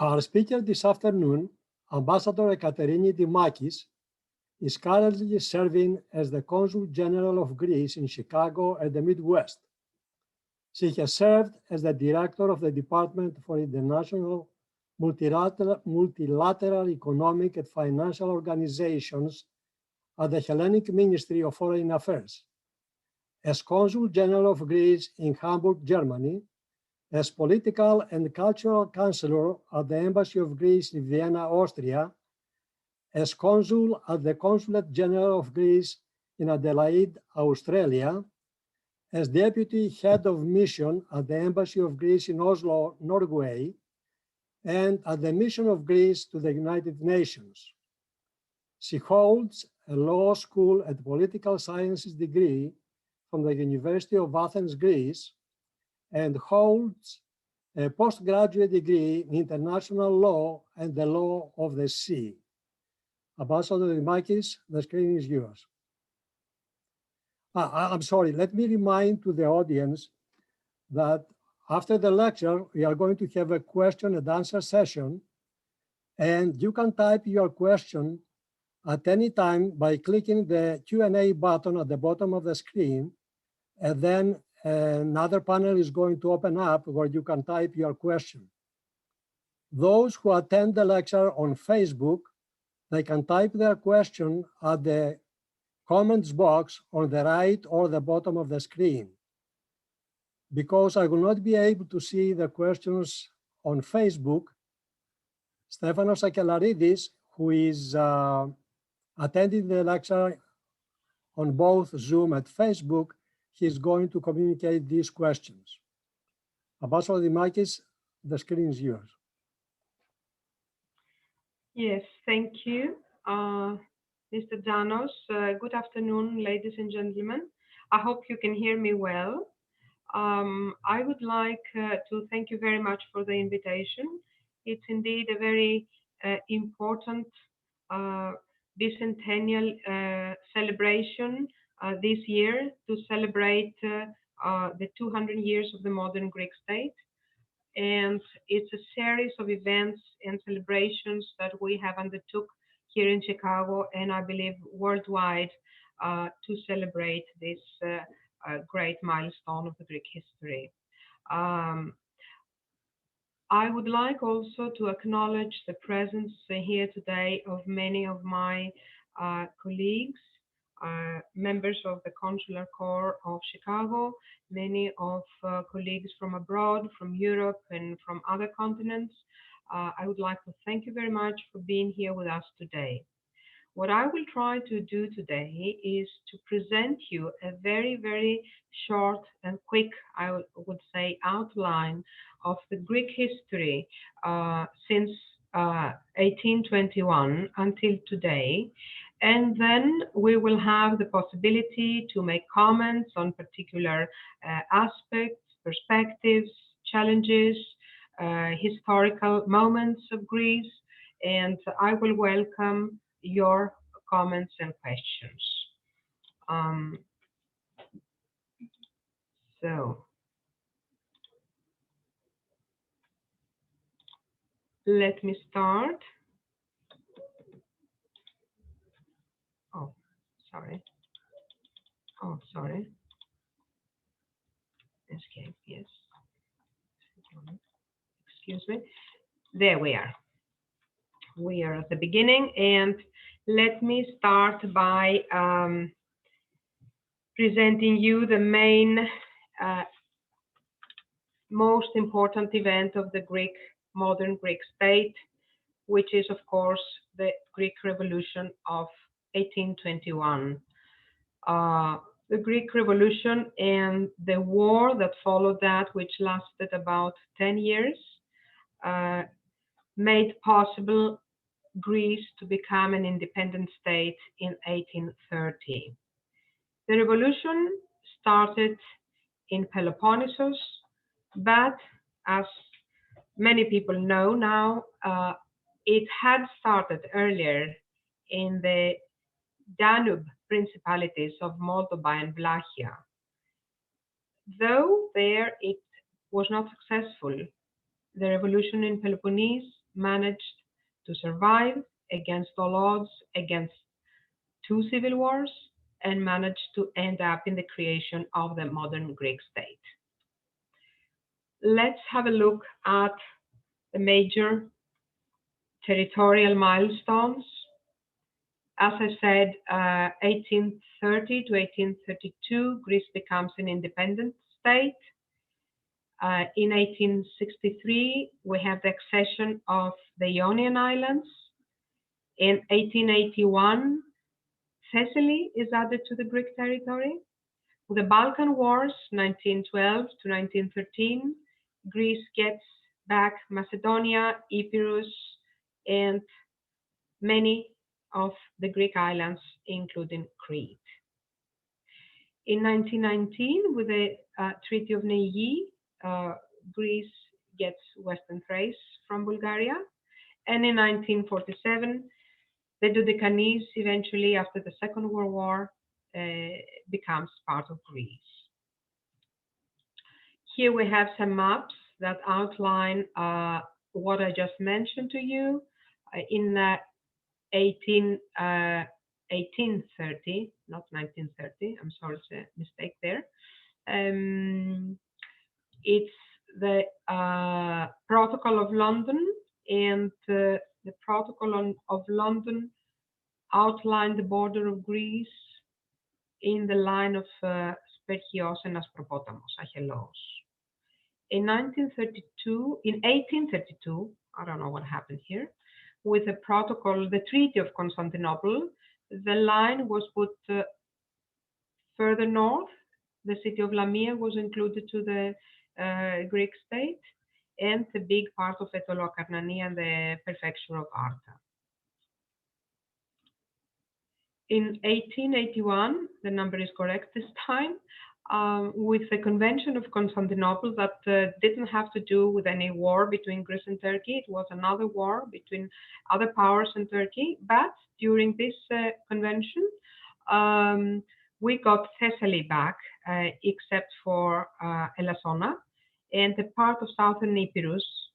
Our speaker this afternoon, Ambassador Ekaterina Dimakis, is currently serving as the Consul General of Greece in Chicago and the Midwest. She has served as the Director of the Department for International Multilateral Economic and Financial Organizations at the Hellenic Ministry of Foreign Affairs, as Consul General of Greece in Hamburg, Germany, as Political and Cultural Counselor at the Embassy of Greece in Vienna, Austria, as Consul at the Consulate General of Greece in Adelaide, Australia, as Deputy Head of Mission at the Embassy of Greece in Oslo, Norway, and at the Mission of Greece to the United Nations. She holds a law school and political sciences degree from the University of Athens, Greece, and holds a postgraduate degree in international law and the law of the sea. Ambassador Dimakis, the screen is yours. I'm sorry, let me remind to the audience that after the lecture, we are going to have a question and answer session, and you can type your question at any time by clicking the Q&A button at the bottom of the screen, and then another panel is going to open up where you can type your question. Those who attend the lecture on Facebook, they can type their question at the comments box on the right or the bottom of the screen. Because I will not be able to see the questions on Facebook, Stefanos Akelaridis, who is attending the lecture on both Zoom and Facebook, he's going to communicate these questions. Ambassador Dimakis, the screen is yours. Yes, thank you, Mr. Janos. Good afternoon, ladies and gentlemen. I hope you can hear me well. I would like to thank you very much for the invitation. It's indeed a very important bicentennial celebration this year to celebrate the 200 years of the modern Greek state. And it's a series of events and celebrations that we have undertook here in Chicago and I believe worldwide to celebrate this great milestone of the Greek history. I would like also to acknowledge the presence here today of many of my colleagues, members of the Consular Corps of Chicago, many of colleagues from abroad, from Europe and from other continents. I would like to thank you very much for being here with us today. What I will try to do today is to present you a very, very short and quick, I would say, outline of the Greek history since 1821 until today. And then we will have the possibility to make comments on particular aspects, perspectives, challenges, historical moments of Greece, and I will welcome your comments and questions. So let me start. Oh, sorry. Oh, sorry. Escape, yes. Excuse me. There we are. We are at the beginning, and let me start by presenting you the main, most important event of the modern Greek state, which is, of course, the Greek Revolution of 1821. The Greek Revolution and the war that followed that, which lasted about 10 years, made possible Greece to become an independent state in 1830. The revolution started in Peloponnesus, but as many people know now, it had started earlier in the Danube principalities of Moldova and Vlachia. Though there it was not successful, the revolution in Peloponnese managed to survive against all odds, against two civil wars, and managed to end up in the creation of the modern Greek state. Let's have a look at the major territorial milestones. As I said, 1830 to 1832, Greece becomes an independent state. In 1863, we have the accession of the Ionian Islands. In 1881, Thessaly is added to the Greek territory. With the Balkan Wars, 1912 to 1913, Greece gets back Macedonia, Epirus, and many of the Greek islands, including Crete. In 1919, with the Treaty of Neuilly, Greece gets Western Thrace from Bulgaria. And in 1947, the Dodecanese, eventually after the Second World War, becomes part of Greece. Here we have some maps that outline what I just mentioned to you. In 1830, not 1930, I'm sorry, it's a mistake there. It's the Protocol of London, and the Protocol of London outlined the border of Greece in the line of Sperchios and Aspropotamos, Achelos. In 1832, I don't know what happened here, with the protocol, the Treaty of Constantinople, the line was put further north. The city of Lamia was included to the Greek state, and the big part of Etolo-Akarnani and the prefecture of Arta. In 1881, the number is correct this time, with the Convention of Constantinople that didn't have to do with any war between Greece and Turkey. It was another war between other powers and Turkey. But during this convention, we got Thessaly back, except for Elassona, and the part of southern Epirus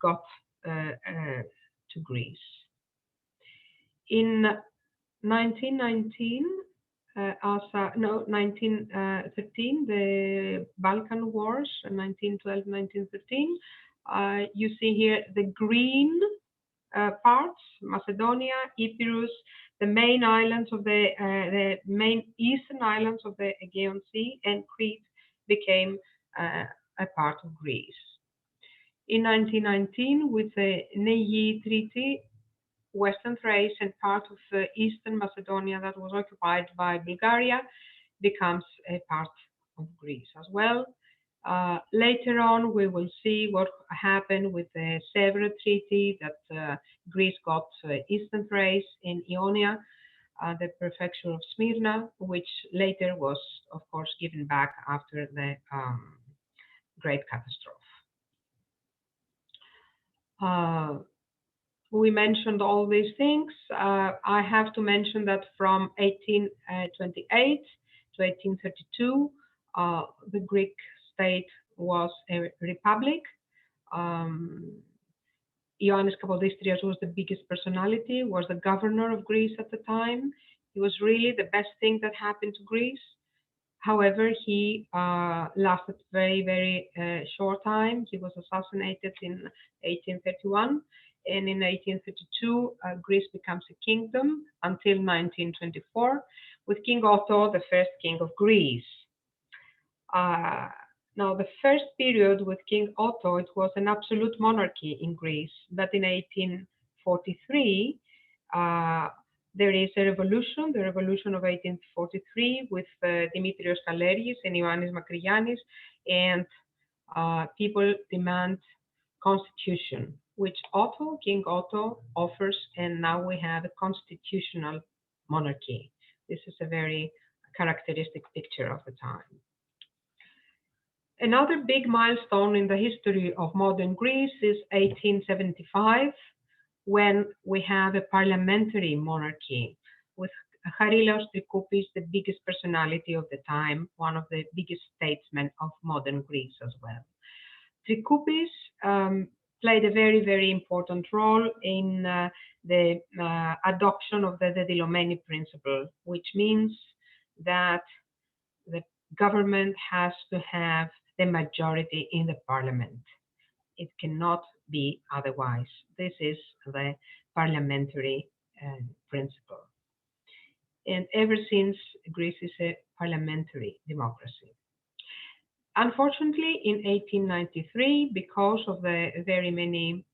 got to Greece. In 1913, the Balkan Wars, 1912, 1913. You see here the green parts, Macedonia, Epirus, the main islands of the main eastern islands of the Aegean Sea, and Crete became a part of Greece. In 1919, with the Neuilly Treaty, Western Thrace and part of Eastern Macedonia that was occupied by Bulgaria becomes a part of Greece as well. Later on, we will see what happened with the Sèvres Treaty, that Greece got Eastern Thrace in Ionia, the prefecture of Smyrna, which later was, of course, given back after the Great Catastrophe. We mentioned all these things. I have to mention that from 1828 to 1832, the Greek state was a republic. Ioannis Kapodistrias was the biggest personality, was the governor of Greece at the time. He was really the best thing that happened to Greece. However, he lasted very, very short time. He was assassinated in 1831. And in 1832, Greece becomes a kingdom until 1924, with King Otto, the first king of Greece. Now, the first period with King Otto, it was an absolute monarchy in Greece. But in 1843, there is a revolution, the revolution of 1843, with Dimitrios Kaleris and Ioannis Makrigiannis, and people demand constitution, which Otto, King Otto, offers, and now we have a constitutional monarchy. This is a very characteristic picture of the time. Another big milestone in the history of modern Greece is 1875, when we have a parliamentary monarchy with Charilaos Trikoupis, the biggest personality of the time, one of the biggest statesmen of modern Greece as well. Trikoupis played a very, very important role in the adoption of the Dedilomeni principle, which means that the government has to have the majority in the parliament. It cannot be otherwise. This is the parliamentary principle. And ever since, Greece is a parliamentary democracy. Unfortunately, in 1893, because of the very many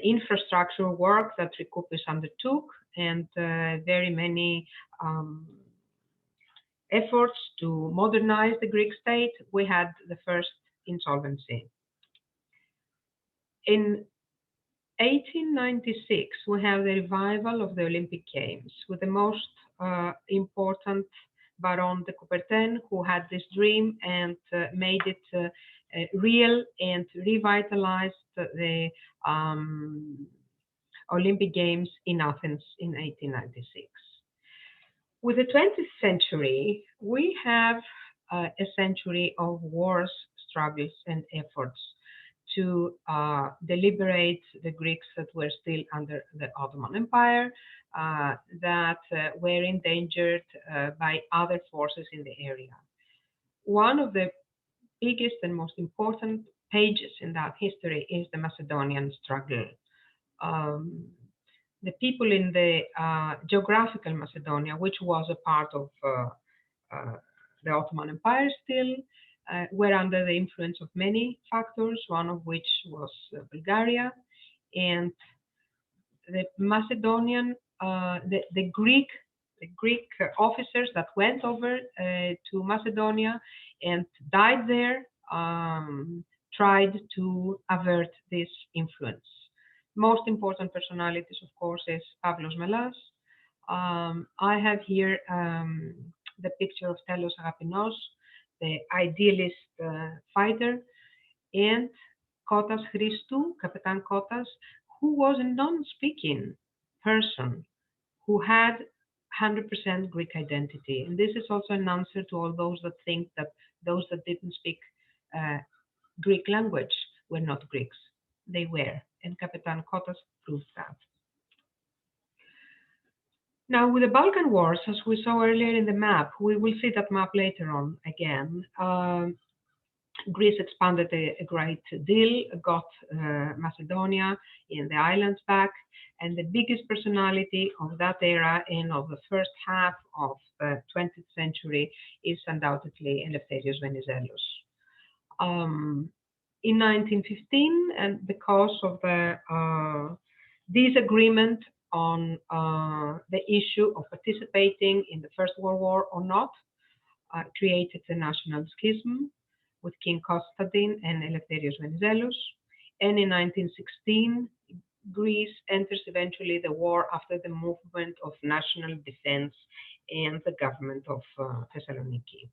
infrastructure work that Trikoupis undertook and very many efforts to modernize the Greek state, we had the first insolvency. In 1896, we have the revival of the Olympic Games with the most important Baron de Coubertin, who had this dream and made it real and revitalized the Olympic Games in Athens in 1896. With the 20th century, we have a century of wars, struggles, and efforts to deliberate the Greeks that were still under the Ottoman Empire, that were endangered by other forces in the area. One of the biggest and most important pages in that history is the Macedonian struggle. The people in the geographical Macedonia, which was a part of the Ottoman Empire still, were under the influence of many factors, one of which was Bulgaria, and the Macedonian, the Greek officers that went over to Macedonia and died there tried to avert this influence. Most important personalities, of course, is Pavlos Melas. I have here the picture of Telos Agapinos, the idealist fighter, and Kotas Christou, Kapitan Kotas, who was a non-speaking person who had 100% Greek identity. And this is also an answer to all those that think that those that didn't speak Greek language were not Greeks. They were, and Kapitan Kotas proved that. Now, with the Balkan Wars, as we saw earlier in the map, we will see that map later on again. Greece expanded a great deal, got Macedonia and the islands back, and the biggest personality of that era and of the first half of the 20th century is undoubtedly Eleftherios Venizelos. In 1915, and because of the disagreement on the issue of participating in the First World War or not, created a national schism with King Constantine and Eleftherios Venizelos. And in 1916, Greece enters eventually the war after the movement of national defense and the government of Thessaloniki.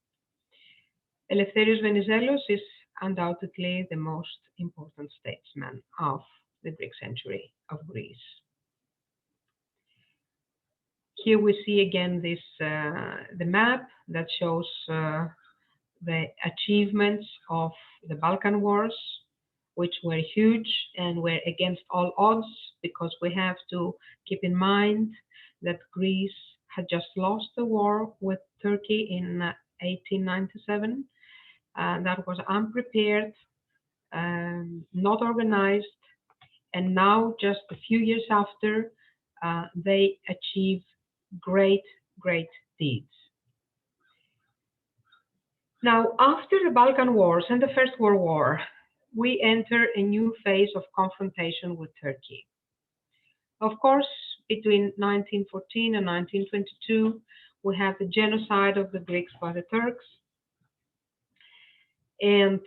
Eleftherios Venizelos is undoubtedly the most important statesman of the Greek century of Greece. Here we see again this the map that shows the achievements of the Balkan Wars, which were huge and were against all odds, because we have to keep in mind that Greece had just lost the war with Turkey in 1897. That was unprepared, not organized, and now just a few years after, they achieve great deeds. Now, after the Balkan Wars and the First World War, we enter a new phase of confrontation with Turkey. Of course, between 1914 and 1922, we have the genocide of the Greeks by the Turks. And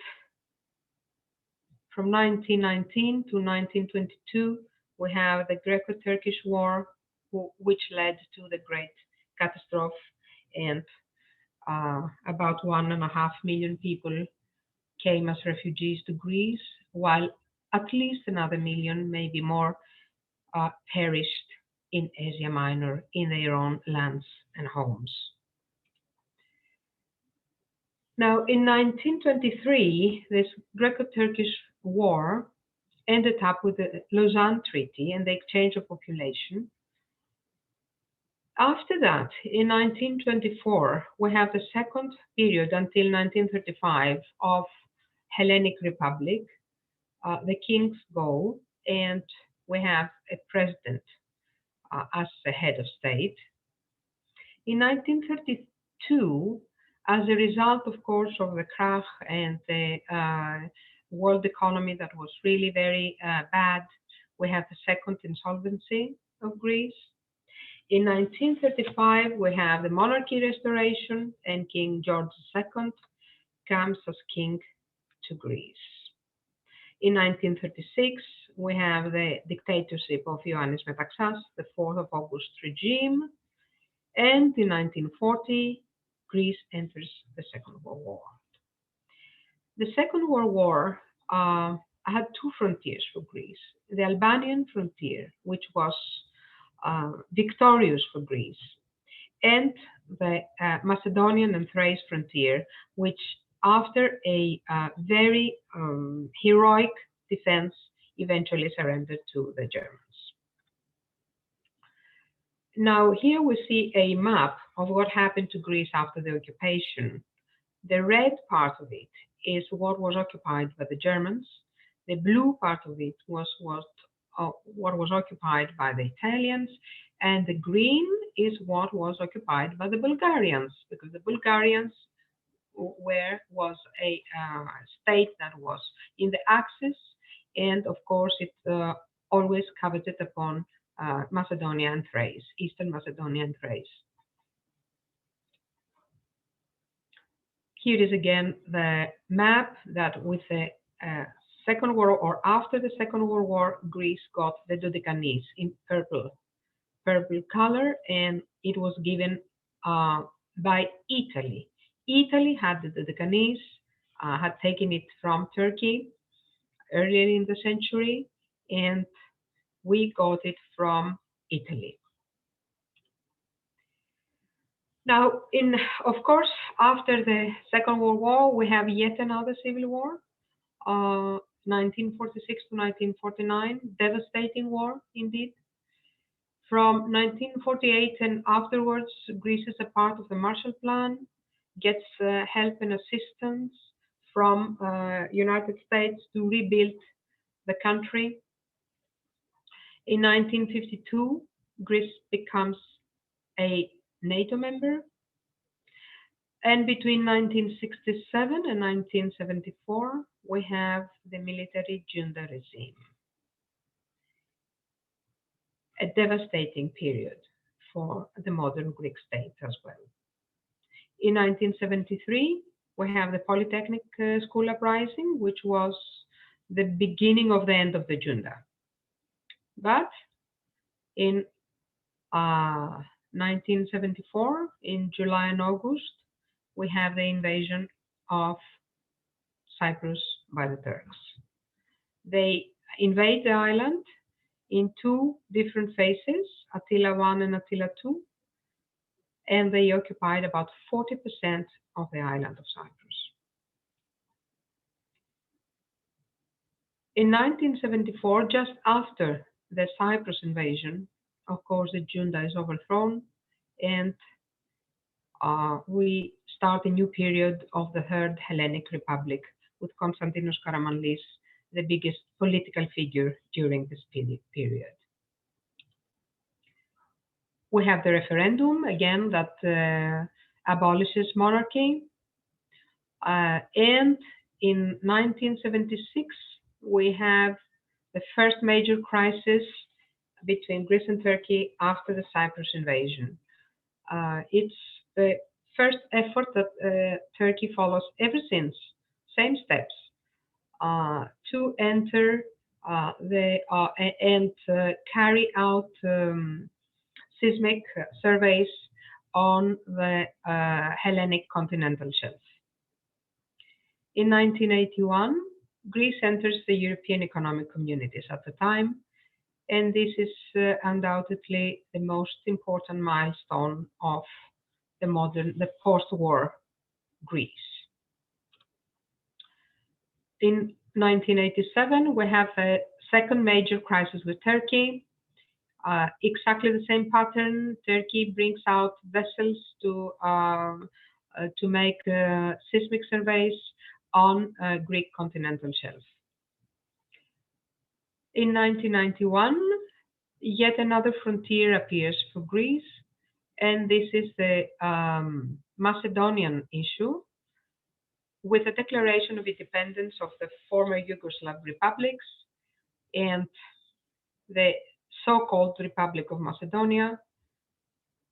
from 1919 to 1922, we have the Greco-Turkish War, which led to the great catastrophe, and about 1.5 million people came as refugees to Greece, while at least another million, maybe more, perished in Asia Minor in their own lands and homes. Now, in 1923, this Greco-Turkish war ended up with the Lausanne Treaty and the exchange of population. After that, in 1924, we have the second period until 1935 of Hellenic Republic. The kings go, and we have a president as the head of state. In 1932, as a result, of course, of the crash and the world economy that was really very bad, we have the second insolvency of Greece. In 1935, we have the monarchy restoration, and King George II comes as king to Greece. In 1936, we have the dictatorship of Ioannis Metaxas, the 4th of August regime. And in 1940, Greece enters the Second World War. The Second World War had two frontiers for Greece. The Albanian frontier, which was victorious for Greece, and the Macedonian and Thrace frontier, which after a very heroic defense eventually surrendered to the Germans. Now here we see a map of what happened to Greece after the occupation. The red part of it is what was occupied by the Germans. The blue part of it was what was occupied by the Italians, and the green is what was occupied by the Bulgarians, because the Bulgarians was a state that was in the Axis, and of course it always coveted upon Macedonia and Thrace, Eastern Macedonia and Thrace. Here is again the map that with the Second World or after the Second World War, Greece got the Dodecanese in purple color, and it was given by Italy. Italy had the Dodecanese, had taken it from Turkey earlier in the century, and we got it from Italy. Now, of course, after the Second World War, we have yet another civil war, 1946 to 1949, devastating war indeed. From 1948 and afterwards, Greece is a part of the Marshall Plan, gets help and assistance from United States to rebuild the country. In 1952, Greece becomes a NATO member. And between 1967 and 1974, we have the military junta regime. A devastating period for the modern Greek state as well. In 1973, we have the Polytechnic School uprising, which was the beginning of the end of the junta. But in 1974, in July and August, we have the invasion of Cyprus by the Turks. They invade the island in two different phases, Attila I and Attila II, and they occupied about 40% of the island of Cyprus. In 1974, just after the Cyprus invasion, of course, the junta is overthrown, and we start a new period of the Third Hellenic Republic with Konstantinos Karamanlis, the biggest political figure during this period. We have the referendum, again, that abolishes monarchy. And in 1976, we have the first major crisis between Greece and Turkey after the Cyprus invasion. It's the first effort that Turkey follows ever since, same steps, to enter and carry out seismic surveys on the Hellenic continental shelf. In 1981, Greece enters the European Economic Communities at the time, and this is undoubtedly the most important milestone of the post-war Greece. In 1987, we have a second major crisis with Turkey. Exactly the same pattern. Turkey brings out vessels to make seismic surveys on Greek continental shelf. In 1991, yet another frontier appears for Greece, and this is the Macedonian issue, with a declaration of independence of the former Yugoslav republics and the so-called Republic of Macedonia,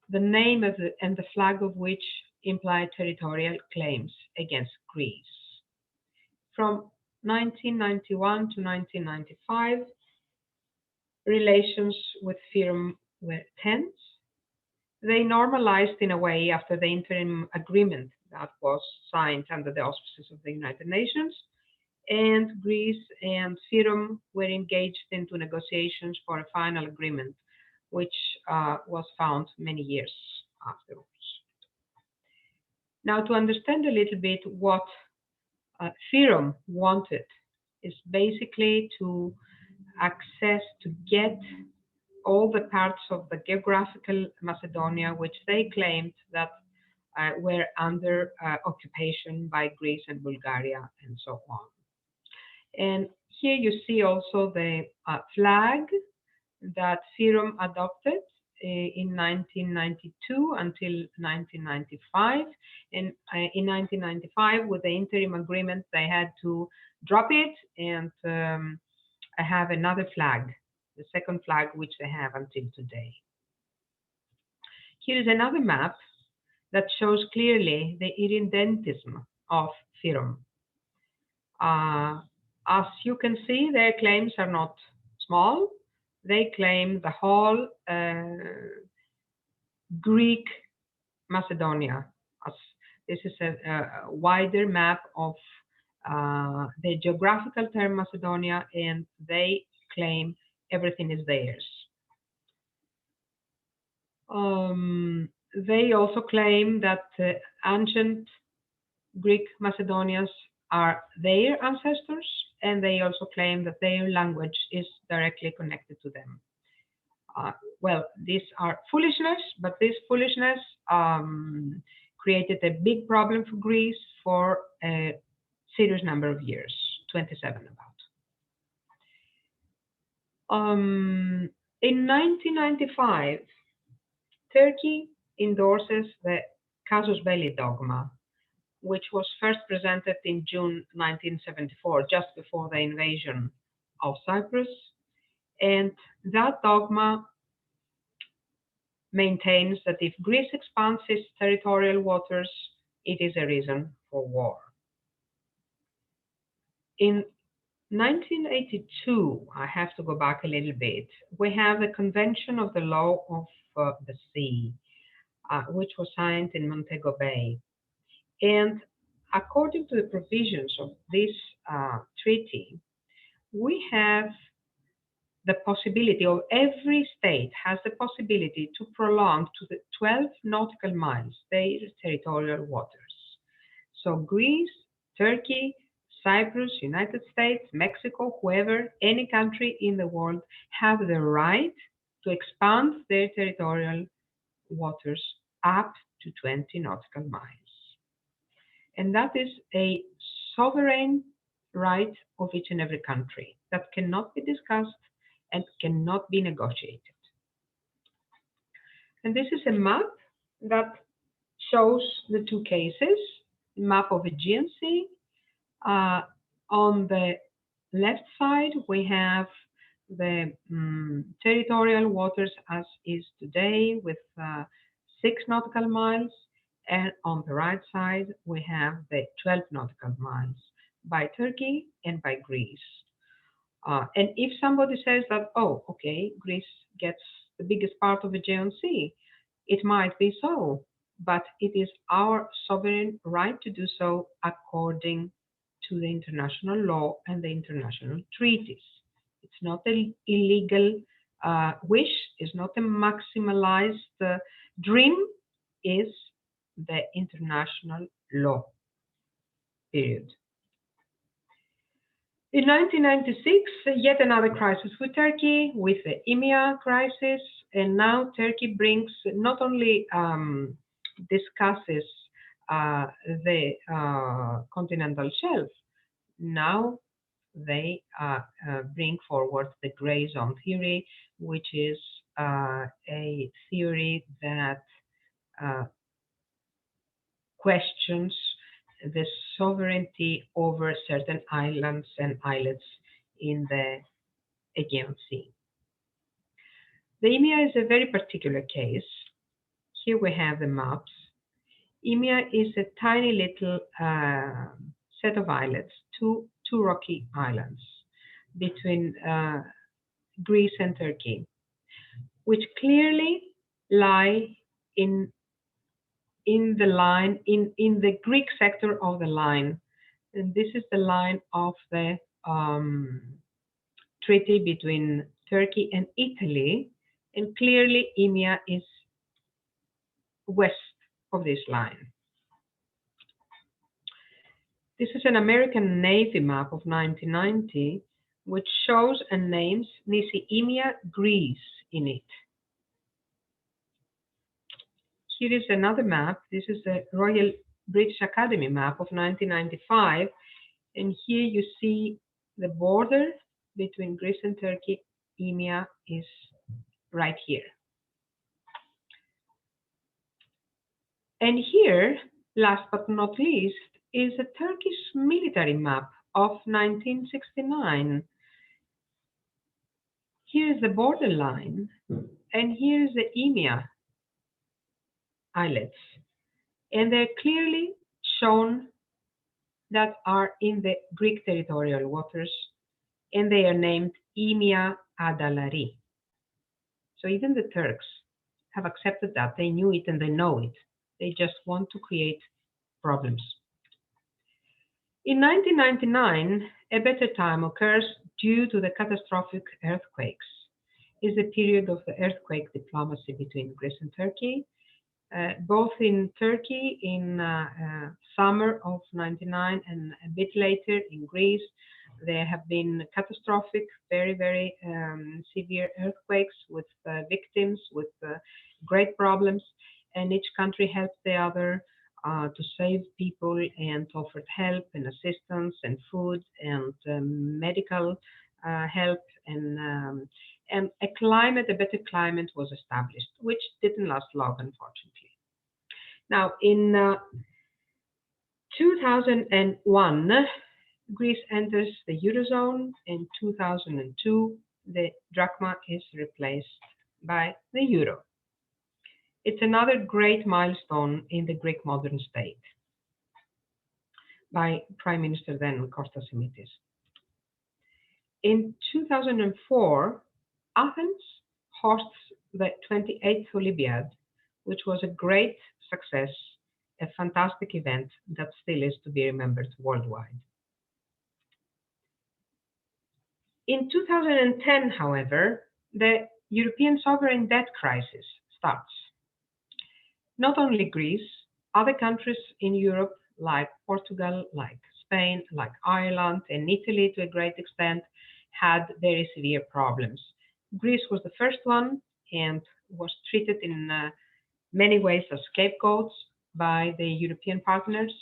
the name of and the flag of which imply territorial claims against Greece. From 1991 to 1995, relations with Fyrom were tense. They normalized in a way after the interim agreement that was signed under the auspices of the United Nations, and Greece and Fyrom were engaged into negotiations for a final agreement, which was found many years afterwards. Now, to understand a little bit what Fyrom wanted is basically to get all the parts of the geographical Macedonia, which they claimed that were under occupation by Greece and Bulgaria and so on. And here you see also the flag that Fyrom adopted in 1992 until 1995. And in 1995, with the interim agreement, they had to drop it and have another flag, the second flag, which they have until today. Here is another map that shows clearly the irredentism of Fyrom. As you can see, their claims are not small. They claim the whole Greek Macedonia. This is a wider map of the geographical term Macedonia, and they claim everything is theirs. They also claim that ancient Greek Macedonians are their ancestors, and they also claim that their language is directly connected to them. Well, these are foolishness, but this foolishness created a big problem for Greece for a serious number of years, 27 about. In 1995, Turkey endorses the casus belli dogma, which was first presented in June 1974, just before the invasion of Cyprus. And that dogma maintains that if Greece expands its territorial waters, it is a reason for war. In 1982, I have to go back a little bit, we have the Convention of the Law of the Sea, which was signed in Montego Bay. And according to the provisions of this treaty, we have the possibility, or every state has the possibility to prolong to the 12 nautical miles their territorial waters. So Greece, Turkey, Cyprus, United States, Mexico, whoever, any country in the world have the right to expand their territorial waters up to 20 nautical miles. And that is a sovereign right of each and every country that cannot be discussed and cannot be negotiated. And this is a map that shows the two cases, map of Aegean Sea. On the left side, we have the territorial waters as is today with 6 nautical miles. And on the right side, we have the 12 nautical miles by Turkey and by Greece. And if somebody says that, oh, okay, Greece gets the biggest part of the Aegean Sea, it might be so, but it is our sovereign right to do so according to the international law and the international treaties. It's not an illegal wish, it's not a maximalized dream, is the international law, period. In 1996, yet another crisis for Turkey with the EMEA crisis, and now Turkey brings not only discusses the continental shelf, now they bring forward the gray zone theory, which is a theory that uh, questions the sovereignty over certain islands and islets in the Aegean Sea. The EMEA is a very particular case. Here we have the maps. EMEA is a tiny little set of islets, two rocky islands between Greece and Turkey, which clearly lie in the line, in the Greek sector of the line. And this is the line of the treaty between Turkey and Italy. And clearly, EMEA is west of this line. This is an American Navy map of 1990, which shows and names Nisi EMEA, Greece in it. Here is another map. This is the Royal British Academy map of 1995. And here you see the border between Greece and Turkey. EMEA is right here. And here, last but not least, is a Turkish military map of 1969. Here is the borderline, and here is the EMEA islets. And they're clearly shown that are in the Greek territorial waters, and they are named EMEA Adalari. So even the Turks have accepted that. They knew it and they know it. They just want to create problems. In 1999, a better time occurs due to the catastrophic earthquakes. It's the period of the earthquake diplomacy between Greece and Turkey. Both in Turkey in summer of 99 and a bit later in Greece, there have been catastrophic, very, very severe earthquakes with victims, with great problems, and each country helped the other to save people and offered help and assistance and food and medical help, and a better climate was established, which didn't last long, unfortunately. Now, in 2001, Greece enters the Eurozone. In 2002, the drachma is replaced by the euro. It's another great milestone in the Greek modern state by Prime Minister then Kostas Simitis. In 2004, Athens hosts the 28th Olympiad, which was a great success, a fantastic event that still is to be remembered worldwide. In 2010, however, the European sovereign debt crisis starts. Not only Greece, other countries in Europe like Portugal, like Spain, like Ireland, and Italy to a great extent had very severe problems. Greece was the first one and was treated in many ways as scapegoats by the European partners.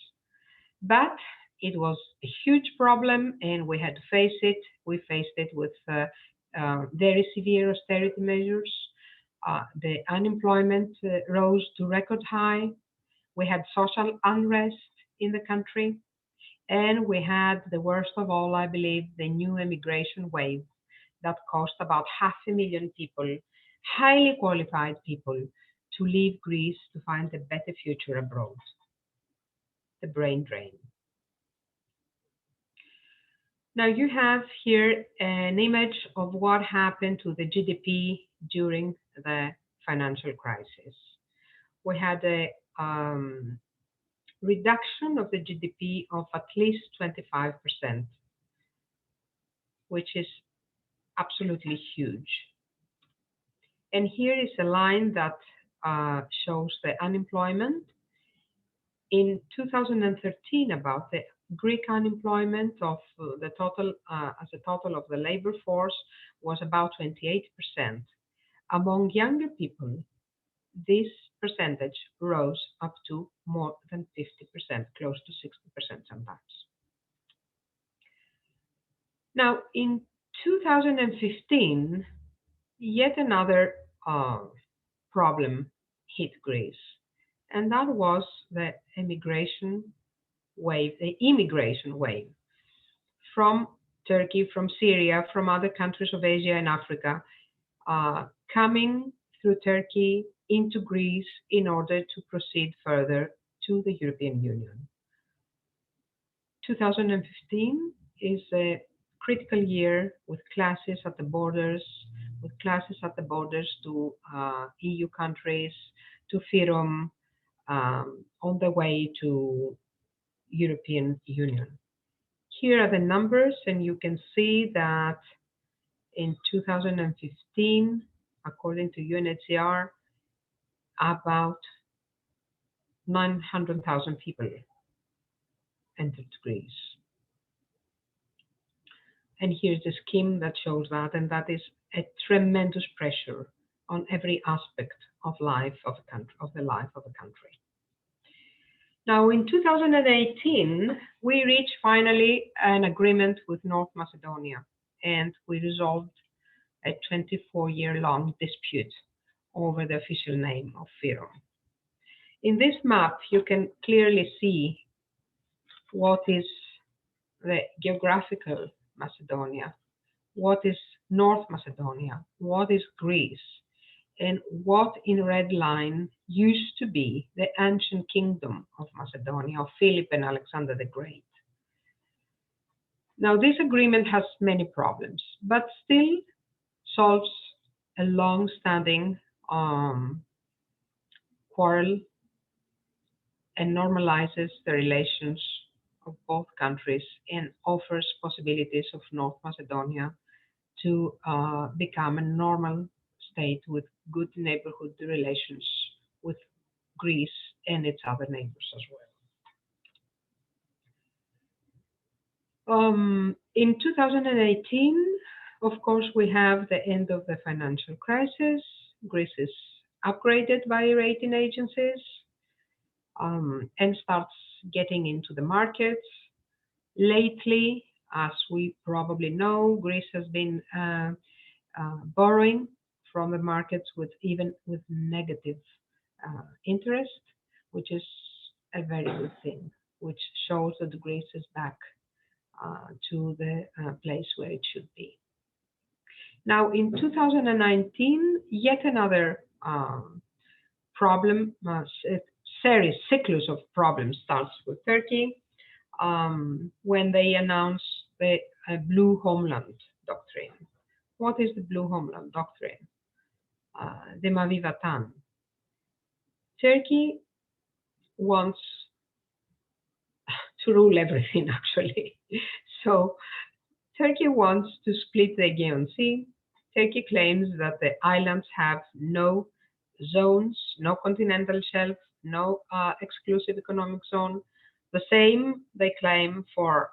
But it was a huge problem and we had to face it. We faced it with very severe austerity measures. The unemployment rose to record high. We had social unrest in the country. And we had the worst of all, I believe, the new immigration wave that caused about 500,000 people, highly qualified people, to leave Greece to find a better future abroad. The brain drain. Now you have here an image of what happened to the GDP during the financial crisis. We had a reduction of the GDP of at least 25%, which is absolutely huge. And here is a line that shows the unemployment. In 2013, about the Greek unemployment of the total, as a total of the labor force, was about 28%. Among younger people, this percentage rose up to more than 50%, close to 60% sometimes. Now, in 2015, yet another problem hit Greece, and that was the immigration wave from Turkey, from Syria, from other countries of Asia and Africa, coming through Turkey into Greece in order to proceed further to the European Union. 2015 is a critical year with clashes at the borders, to EU countries, to Fyrom, on the way to European Union. Here are the numbers, and you can see that in 2015, according to UNHCR, about 900,000 people entered Greece. And here's the scheme that shows that, and that is a tremendous pressure on every aspect of life of a country, of the life of a country. Now, in 2018, we reached finally an agreement with North Macedonia, and we resolved a 24-year-long dispute over the official name of Fyrom. In this map, you can clearly see what is the geographical Macedonia, what is North Macedonia, what is Greece, and what in red line used to be the ancient kingdom of Macedonia, of Philip and Alexander the Great. Now, this agreement has many problems, but still solves a long-standing quarrel and normalizes the relations of both countries and offers possibilities of North Macedonia to become a normal state with good neighborhood relations with Greece and its other neighbors as well. In 2018, of course, we have the end of the financial crisis. Greece is upgraded by rating agencies and starts getting into the markets. Lately, as we probably know, Greece has been borrowing from the markets even with negative interest, which is a very good thing, which shows that Greece is back to the place where it should be. Now, in 2019, yet another problem, cyclus of problems starts with Turkey when they announced the Blue Homeland Doctrine. What is the Blue Homeland Doctrine? The Mavi Vatan. Turkey wants to rule everything, actually. So Turkey wants to split the Aegean Sea. Turkey claims that the islands have no zones, no continental shelf, no exclusive economic zone. The same they claim for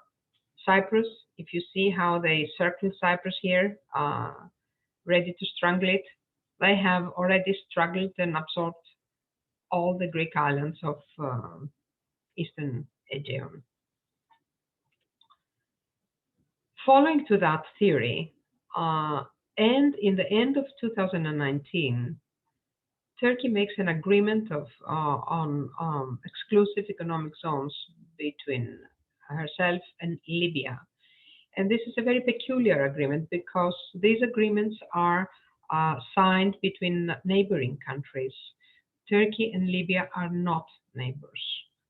Cyprus. If you see how they circle Cyprus here, ready to strangle it, they have already struggled and absorbed all the Greek islands of Eastern Aegean. Following to that theory, and in the end of 2019, Turkey makes an agreement on exclusive economic zones between herself and Libya. And this is a very peculiar agreement because these agreements are signed between neighboring countries. Turkey and Libya are not neighbors.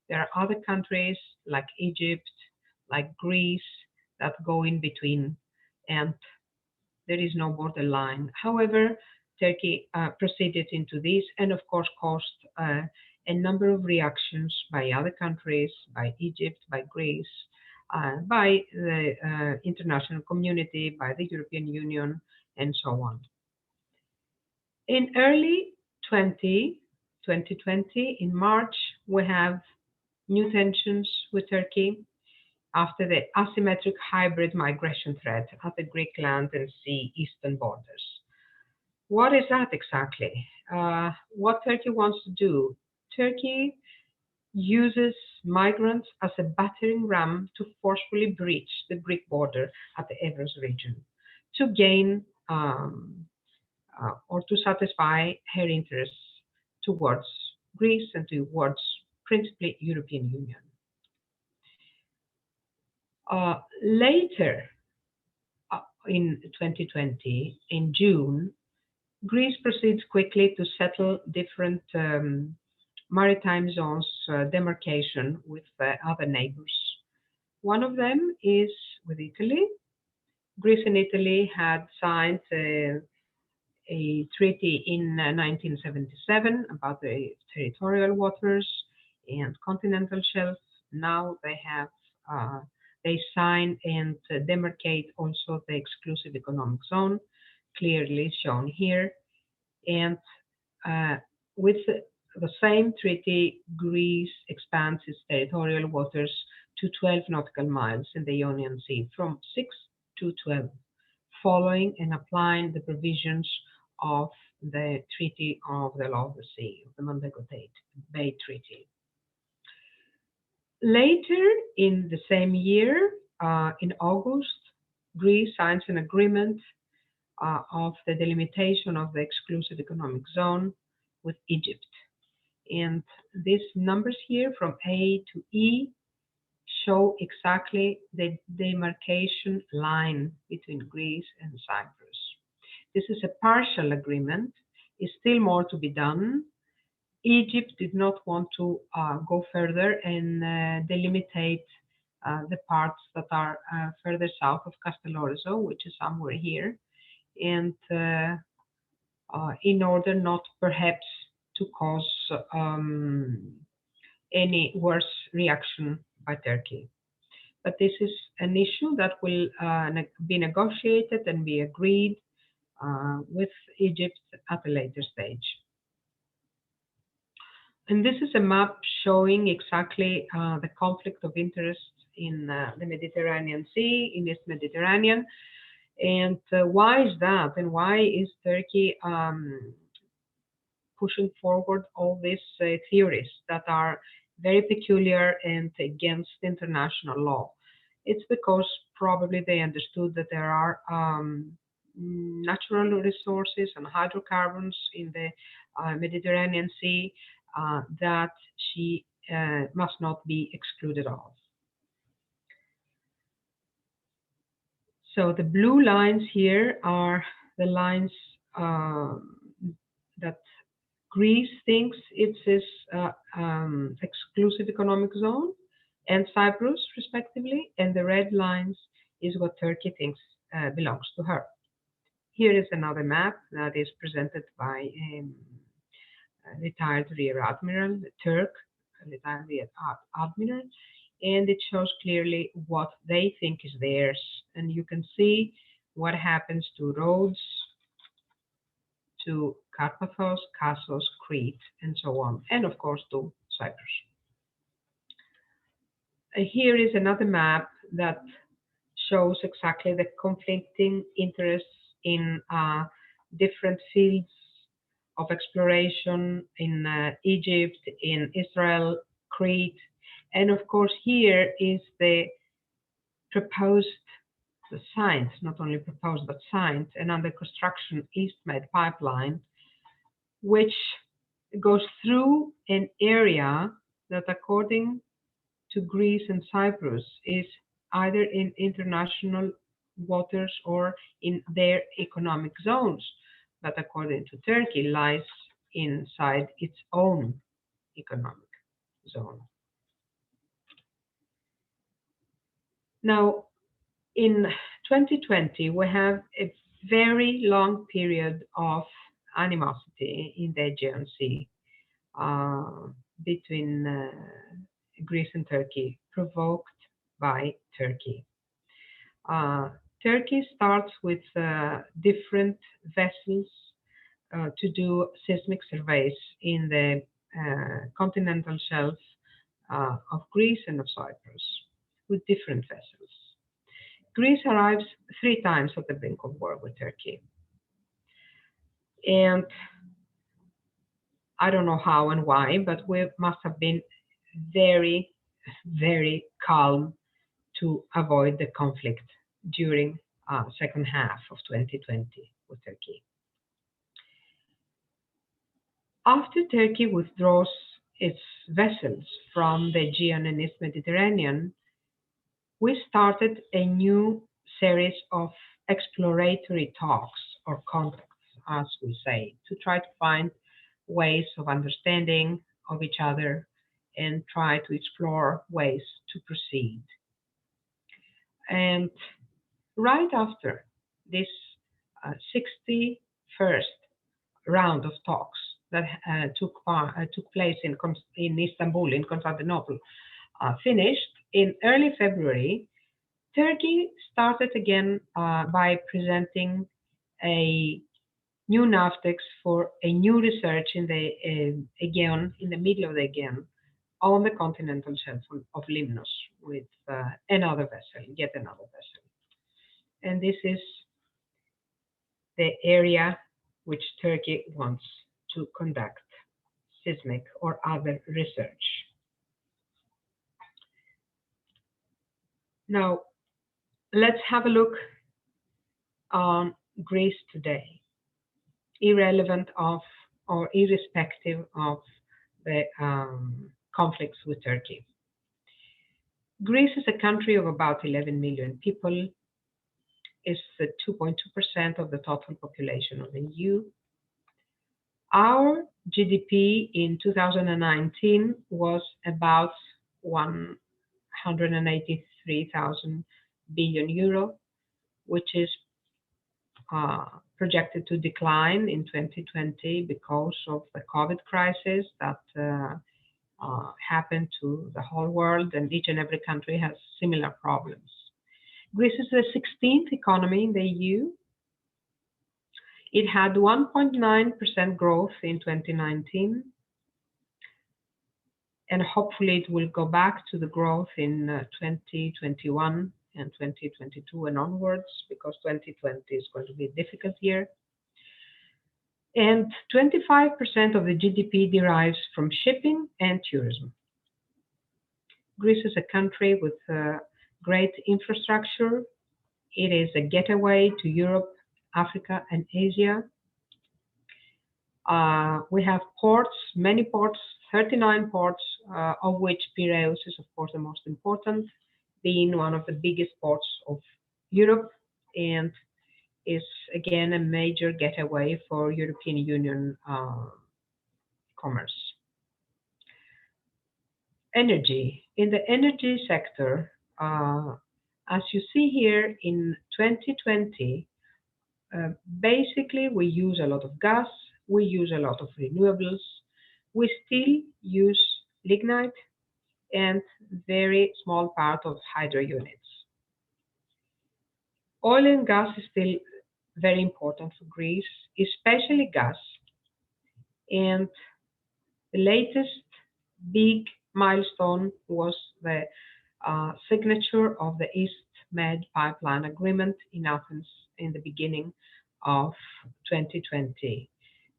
There are other countries like Egypt, like Greece, that go in between, and there is no borderline. However, Turkey proceeded into this and, of course, caused a number of reactions by other countries, by Egypt, by Greece, by the international community, by the European Union, and so on. In early 2020, in March, we have new tensions with Turkey. after the asymmetric hybrid migration threat at the Greek land and sea eastern borders. What is that exactly? What Turkey wants to do? Turkey uses migrants as a battering ram to forcefully breach the Greek border at the Evros region to gain or to satisfy her interests towards Greece and towards principally European Union. Later in 2020, in June, Greece proceeds quickly to settle different maritime zones demarcation with other neighbors. One of them is with Italy. Greece and Italy had signed a treaty in 1977 about the territorial waters and continental shelf. Now they sign and demarcate also the exclusive economic zone, clearly shown here. And with the same treaty, Greece expands its territorial waters to 12 nautical miles in the Ionian Sea, from 6 to 12, following and applying the provisions of the Treaty of the Law of the Sea, the Montego Bay Treaty. Later in the same year, in August, Greece signs an agreement of the delimitation of the exclusive economic zone with Egypt. And these numbers here from A to E show exactly the demarcation line between Greece and Cyprus. This is a partial agreement. Is still more to be done. Egypt did not want to go further and delimitate the parts that are further south of Castellorizo, which is somewhere here, and in order not perhaps to cause any worse reaction by Turkey. But this is an issue that will be negotiated and be agreed with Egypt at a later stage. And this is a map showing exactly the conflict of interest in the Mediterranean Sea, in East Mediterranean. And why is that? And why is Turkey pushing forward all these theories that are very peculiar and against international law? It's because probably they understood that there are natural resources and hydrocarbons in the Mediterranean Sea that she must not be excluded of. So the blue lines here are the lines that Greece thinks it's its exclusive economic zone, and Cyprus, respectively, and the red lines is what Turkey thinks belongs to her. Here is another map that is presented by a retired Rear Admiral, the Turk, retired Rear Admiral, and it shows clearly what they think is theirs. And you can see what happens to Rhodes, to Carpathos, Kassos, Crete, and so on, and of course to Cyprus. Here is another map that shows exactly the conflicting interests in different fields of exploration in Egypt, in Israel, Crete, and of course here is the proposed, the signed, not only proposed but signed, and under construction East Med pipeline, which goes through an area that, according to Greece and Cyprus, is either in international waters or in their economic zones, but according to Turkey, lies inside its own economic zone. Now, in 2020, we have a very long period of animosity in the Aegean Sea between Greece and Turkey, provoked by Turkey. Turkey starts with different vessels to do seismic surveys in the continental shelf of Greece and of Cyprus, with different vessels. Greece arrives 3 times at the brink of war with Turkey. And I don't know how and why, but we must have been very, very calm to avoid the conflict during second half of 2020 with Turkey. After Turkey withdraws its vessels from the Aegean and East Mediterranean, we started a new series of exploratory talks or contacts, as we say, to try to find ways of understanding of each other and try to explore ways to proceed. And right after this 61st round of talks that took place in Istanbul, in Constantinople, finished in early February, Turkey started again by presenting a new NAVTEX for a new research in the Aegean, in the middle of the Aegean, on the continental shelf of Limnos with another vessel, yet another vessel. And this is the area which Turkey wants to conduct seismic or other research. Now, let's have a look on Greece today, irrelevant of or irrespective of the conflicts with Turkey. Greece is a country of about 11 million people, is 2.2% of the total population of the EU. Our GDP in 2019 was about 183,000 billion euro, which is projected to decline in 2020 because of the COVID crisis that happened to the whole world, and each and every country has similar problems. Greece is the 16th economy in the EU. It had 1.9% growth in 2019, and hopefully it will go back to the growth in 2021 and 2022 and onwards, because 2020 is going to be a difficult year. And 25% of the GDP derives from shipping and tourism. Greece is a country with great infrastructure. It is a getaway to Europe, Africa, and Asia. We have ports, many ports, 39 ports, of which Piraeus is, of course, the most important, being one of the biggest ports of Europe, and is, again, a major getaway for European Union commerce. Energy. In the energy sector, as you see here in 2020, basically we use a lot of gas, we use a lot of renewables, we still use lignite and very small part of hydro units. Oil and gas is still very important for Greece, especially gas. And the latest big milestone was the signature of the East Med pipeline agreement in Athens in the beginning of 2020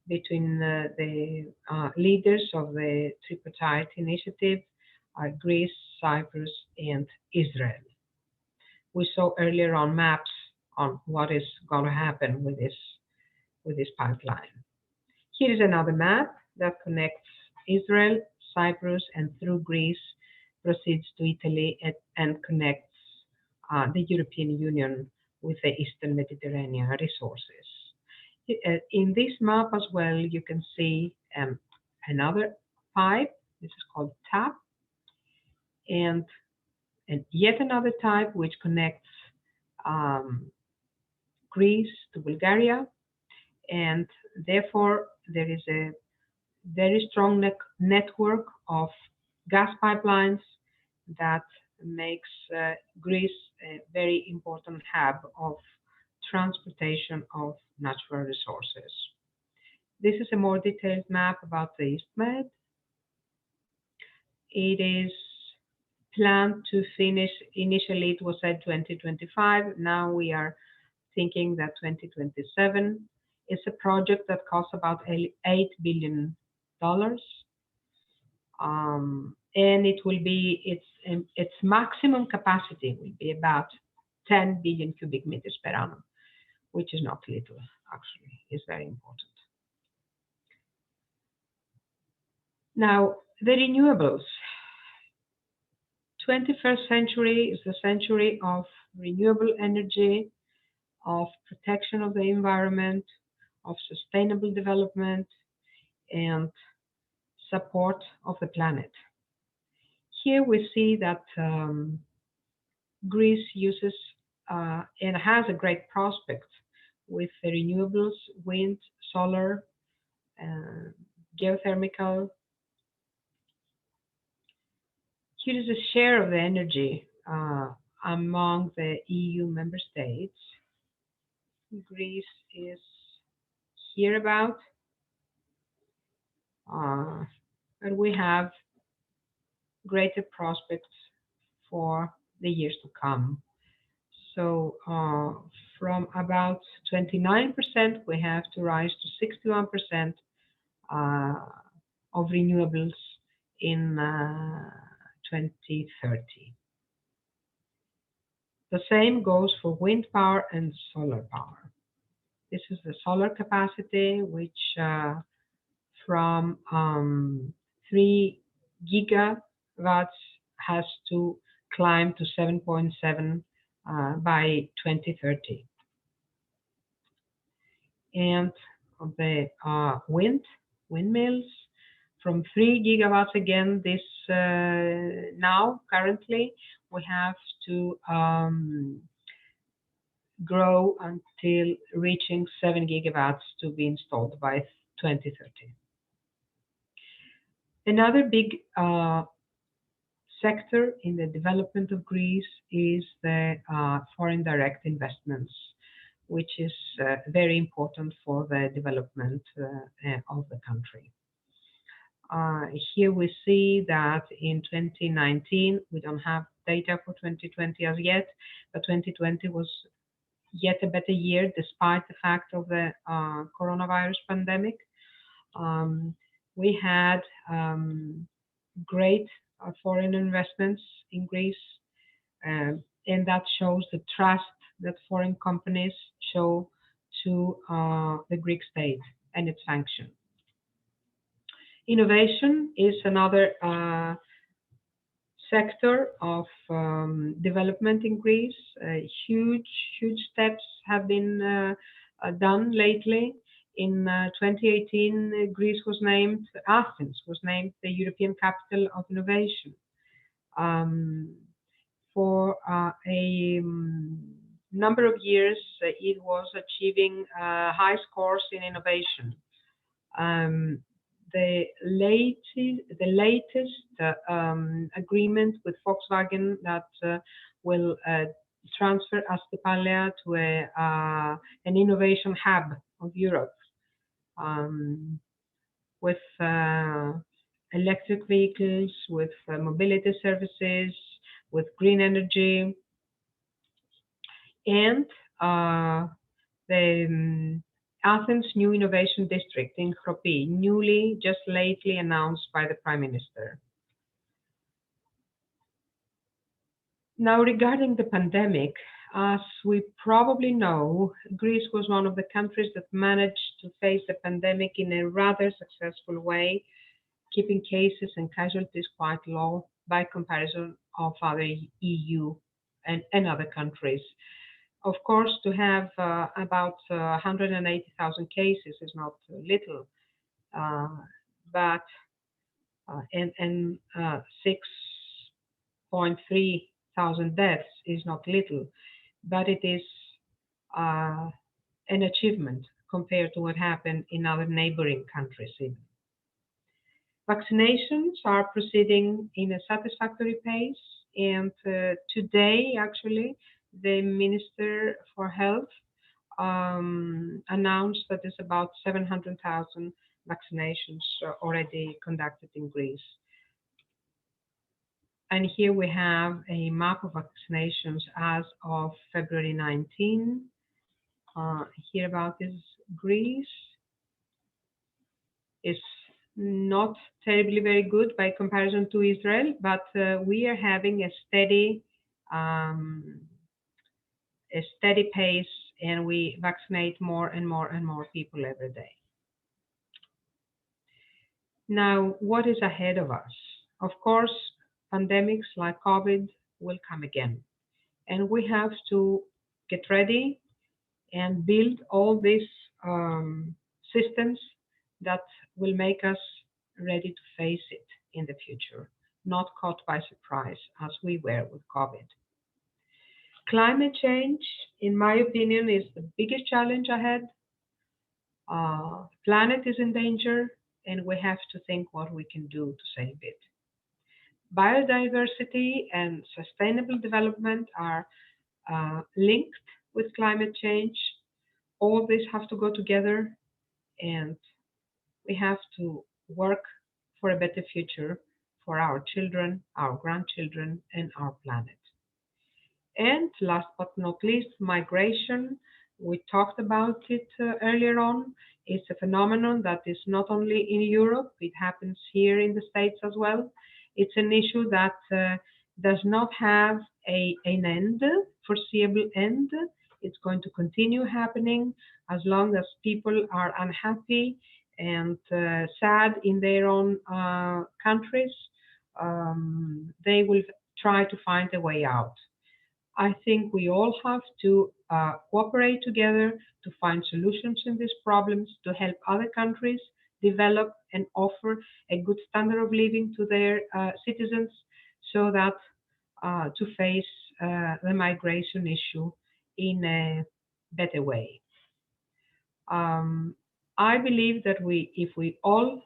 between the leaders of the tripartite initiative, Greece, Cyprus, and Israel. We saw earlier on maps on what is going to happen with this pipeline. Here is another map that connects Israel, Cyprus, and through Greece proceeds to Italy and connects the European Union with the Eastern Mediterranean resources. In this map as well, you can see another pipe. This is called TAP, and yet another type which connects Greece to Bulgaria, and therefore there is a very strong network of gas pipelines that makes Greece a very important hub of transportation of natural resources. This is a more detailed map about the East Med. It is planned to finish, initially it was said 2025, now we are thinking that 2027. Is a project that costs about $8 billion. And it will be, its maximum capacity will be about 10 billion cubic meters per annum, which is not little, actually, it's very important. Now, the renewables. 21st century is the century of renewable energy, of protection of the environment, of sustainable development, and support of the planet. Here we see that Greece uses and has a great prospect with the renewables, wind, solar, geothermal. Here is a share of the energy among the EU member states. Greece is here about, and we have greater prospects for the years to come. So from about 29%, we have to rise to 61% of renewables in 2030. The same goes for wind power and solar power. This is the solar capacity, which from 3 gigawatts has to climb to 7.7 by 2030. And the windmills, from 3 gigawatts again, this now currently we have to grow until reaching 7 gigawatts to be installed by 2030. Another big sector in the development of Greece is the foreign direct investments, which is very important for the development of the country. Here we see that in 2019, we don't have data for 2020 as yet, but 2020 was yet a better year despite the fact of the coronavirus pandemic. We had great foreign investments in Greece, and that shows the trust that foreign companies show to the Greek state and its function. Innovation is another sector of development in Greece. Huge steps have been done lately. In 2018, Athens was named the European Capital of Innovation for a number of years. It was achieving high scores in innovation. The latest agreement with Volkswagen that will transfer Astypalea to an innovation hub of Europe with electric vehicles, with mobility services, with green energy, and the Athens New Innovation District in Chropi, newly, just lately announced by the Prime Minister. Now, regarding the pandemic, as we probably know, Greece was one of the countries that managed to face the pandemic in a rather successful way, keeping cases and casualties quite low by comparison of other EU and other countries. Of course, to have about 180,000 cases is not little, but and 6.3 thousand deaths is not little, but it is an achievement compared to what happened in other neighboring countries even. Vaccinations are proceeding in a satisfactory pace, and today, actually, the Minister for Health announced that there's about 700,000 vaccinations already conducted in Greece. And here we have a map of vaccinations as of February 19. Here about is Greece. Is not terribly very good by comparison to Israel, but we are having um, a steady pace, and we vaccinate more and more and more people every day. Now, what is ahead of us? Of course, pandemics like COVID will come again, and we have to get ready and build all these systems that will make us ready to face it in the future, not caught by surprise as we were with COVID. Climate change, in my opinion, is the biggest challenge ahead. Planet is in danger, and we have to think what we can do to save it. Biodiversity and sustainable development are linked with climate change. All this have to go together, and we have to work for a better future for our children, our grandchildren, and our planet. And last but not least, migration. We talked about it earlier on. It's a phenomenon that is not only in Europe, it happens here in the States as well. It's an issue that does not have an end, foreseeable end. It's going to continue happening as long as people are unhappy and sad in their own countries. They will try to find a way out. I think we all have to cooperate together to find solutions in these problems, to help other countries develop and offer a good standard of living to their citizens, so that to face the migration issue in a better way. I believe that if we all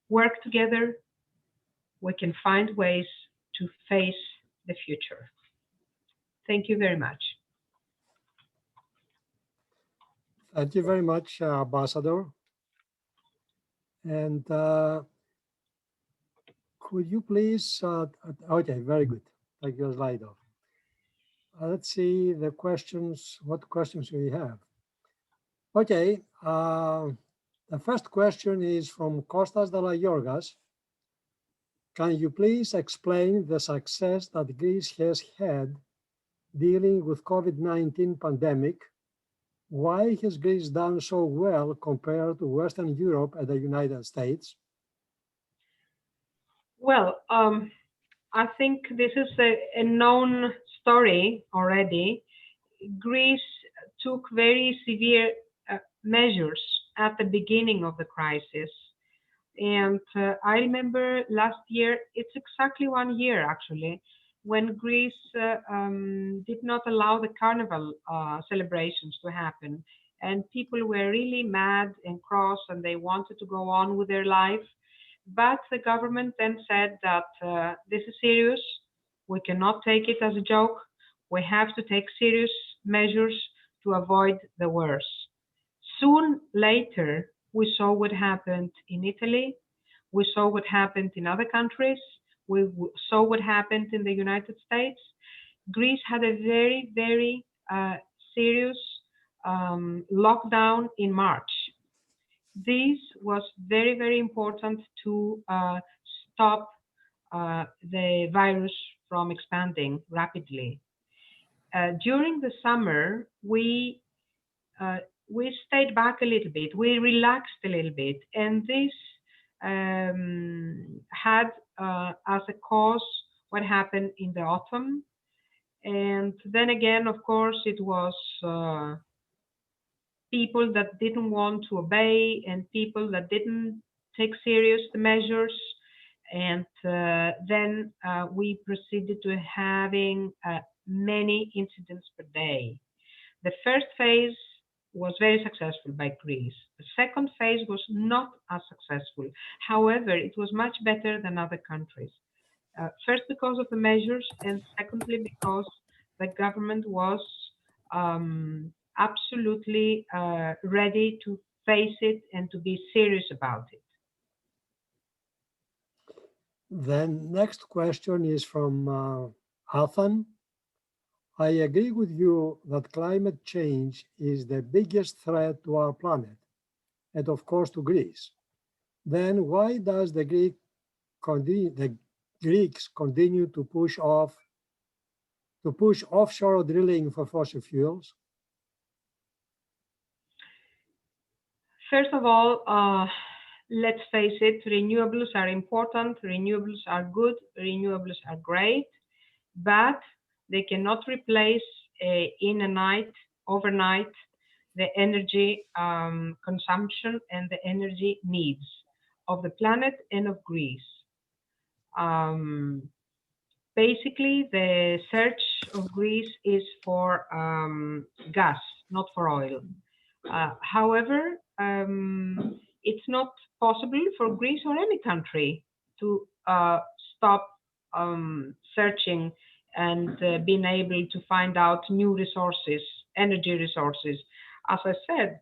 work together, we can find ways to face the future. Thank you very much. Thank you very much, Ambassador. And could you please, okay, very good. Thank you, Slido. Let's see the questions, what questions we have. Okay, the first question is from Kostas Dalagiorgas. Can you please explain the success that Greece has had dealing with COVID-19 pandemic? Why has Greece done so well compared to Western Europe and the United States? Well, I think this is a known story already. Greece took very severe measures at the beginning of the crisis. And I remember last year, it's exactly 1 year actually, when Greece did not allow the carnival celebrations to happen. And people were really mad and cross, and they wanted to go on with their life. But the government then said that this is serious. We cannot take it as a joke. We have to take serious measures to avoid the worst. Soon later, we saw what happened in Italy. We saw what happened in other countries. We saw what happened in the United States. Greece had a very, very serious lockdown in March. This was very, very important to stop the virus from expanding rapidly. During the summer, we stayed back a little bit. We relaxed a little bit, and this had as a cause what happened in the autumn. And then again, of course, it was people that didn't want to obey and people that didn't take serious the measures. And then we proceeded to having many incidents per day. The first phase was very successful by Greece. The second phase was not as successful. However, it was much better than other countries. First, because of the measures, and secondly, because the government was absolutely ready to face it and to be serious about it. Then next question is from Athan. I agree with you that climate change is the biggest threat to our planet and of course to Greece. Then why does the Greeks continue to push offshore drilling for fossil fuels? First of all, let's face it, renewables are important, renewables are good, renewables are great, but they cannot replace in a night, overnight, the energy consumption and the energy needs of the planet and of Greece. Basically, the search of Greece is for gas, not for oil. However, it's not possible for Greece or any country to stop searching and being able to find out new resources, energy resources. As I said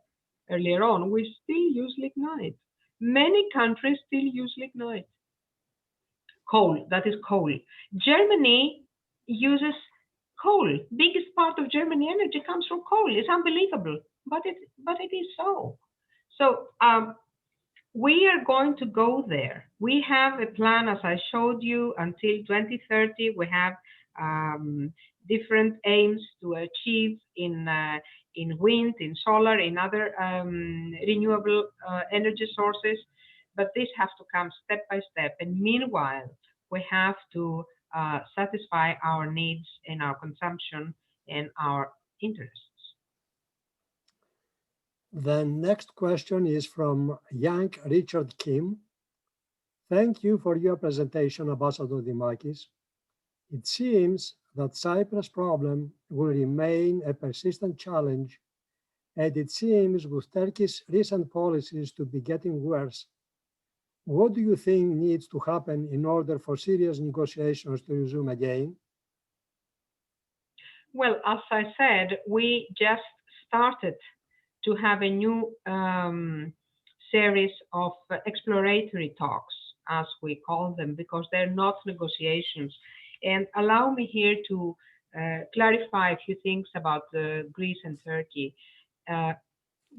earlier on, we still use lignite. Many countries still use lignite. Coal, that is coal. Germany uses coal. Biggest part of Germany energy comes from coal. It's unbelievable, but it is so. So we are going to go there. We have a plan, as I showed you, until 2030. We have different aims to achieve in wind, in solar, in other renewable energy sources. But this has to come step by step. And meanwhile, we have to satisfy our needs and our consumption and our interests. The next question is from young Richard Kim. Thank you for your presentation, Ambassador Dimakis. It seems that Cyprus problem will remain a persistent challenge, and it seems with Turkey's recent policies to be getting worse. What do you think needs to happen in order for serious negotiations to resume again? Well, as I said, we just started to have a new series of exploratory talks, as we call them, because they're not negotiations. And allow me here to clarify a few things about Greece and Turkey.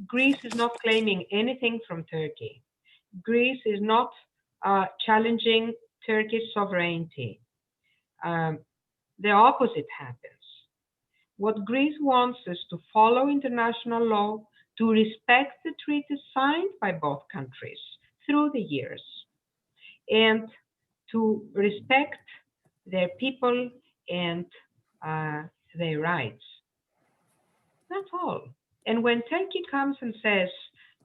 Greece is not claiming anything from Turkey. Greece is not challenging Turkey's sovereignty. The opposite happens. What Greece wants is to follow international law, to respect the treaties signed by both countries through the years, and to respect their people and their rights. That's all. And when Turkey comes and says,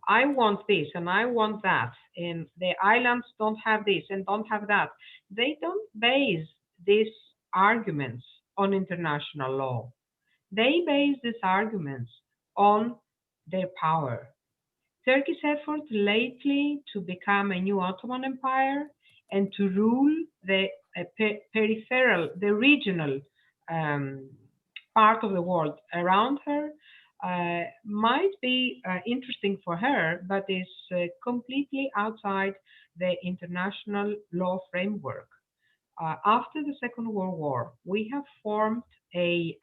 I want this and I want that, and the islands don't have this and don't have that, they don't base these arguments on international law. They base these arguments on their power. Turkey's effort lately to become a new Ottoman Empire and to rule the peripheral, the regional part of the world around her might be interesting for her, but is completely outside the international law framework. After the Second World War, we have formed a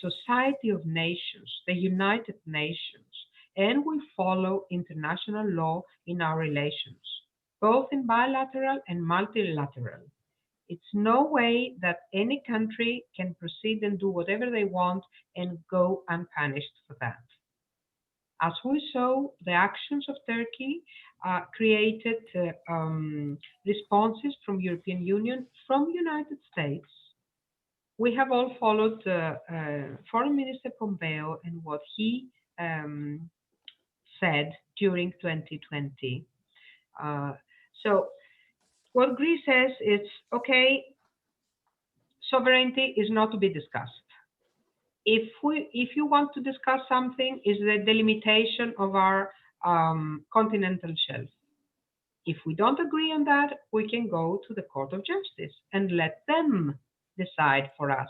society of nations, the United Nations, and we follow international law in our relations, both in bilateral and multilateral. It's no way that any country can proceed and do whatever they want and go unpunished for that. As we saw, the actions of Turkey created responses from European Union, from United States. We have all followed Foreign Minister Pompeo and what he said during 2020. So what Greece says is, okay, sovereignty is not to be discussed. If you want to discuss something, is the delimitation of our continental shelf. If we don't agree on that, we can go to the Court of Justice and let them decide for us.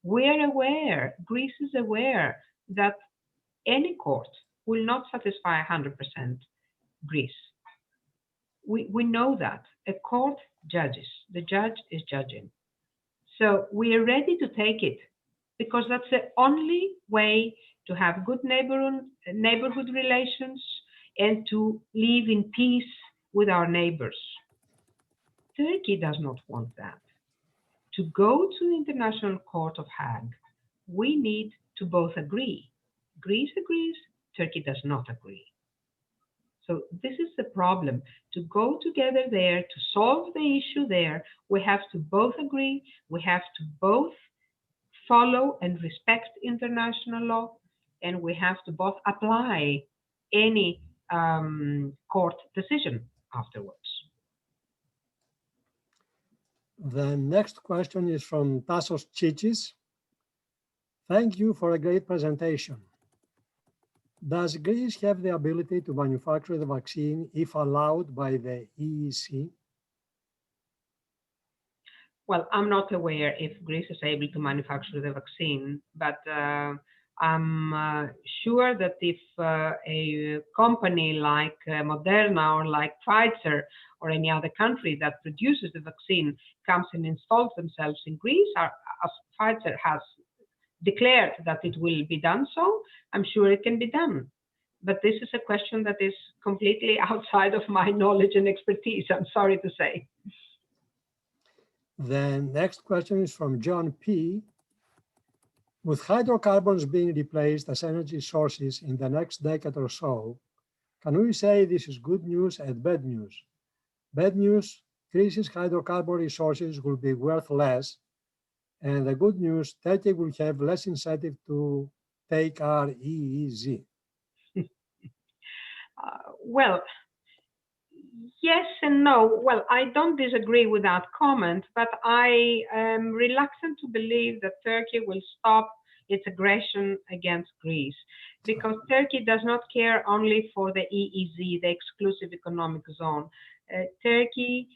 We are aware, Greece is aware that any court will not satisfy 100% Greece. We know that, a court judges. The judge is judging. So we are ready to take it because that's the only way to have good neighborhood relations and to live in peace with our neighbors. Turkey does not want that. To go to the International Court of Hague, we need to both agree. Greece agrees, Turkey does not agree. So this is the problem. To go together there, to solve the issue there, we have to both agree, we have to both follow and respect international law, and we have to both apply any court decision afterwards. The next question is from Tassos Chichis. Thank you for a great presentation. Does Greece have the ability to manufacture the vaccine if allowed by the EEC? Well, I'm not aware if Greece is able to manufacture the vaccine, but I'm sure that if a company like Moderna or like Pfizer or any other country that produces the vaccine comes and installs themselves in Greece, as Pfizer has declared that it will be done so, I'm sure it can be done. But this is a question that is completely outside of my knowledge and expertise, I'm sorry to say. The next question is from John P. With hydrocarbons being replaced as energy sources in the next decade or so, can we say this is good news and bad news? Bad news, Greece's hydrocarbon resources will be worth less, and the good news, Turkey will have less incentive to take our EEZ. Well, yes and no. Well, I don't disagree with that comment, but I am reluctant to believe that Turkey will stop its aggression against Greece, because Turkey does not care only for the EEZ, the exclusive economic zone. Turkey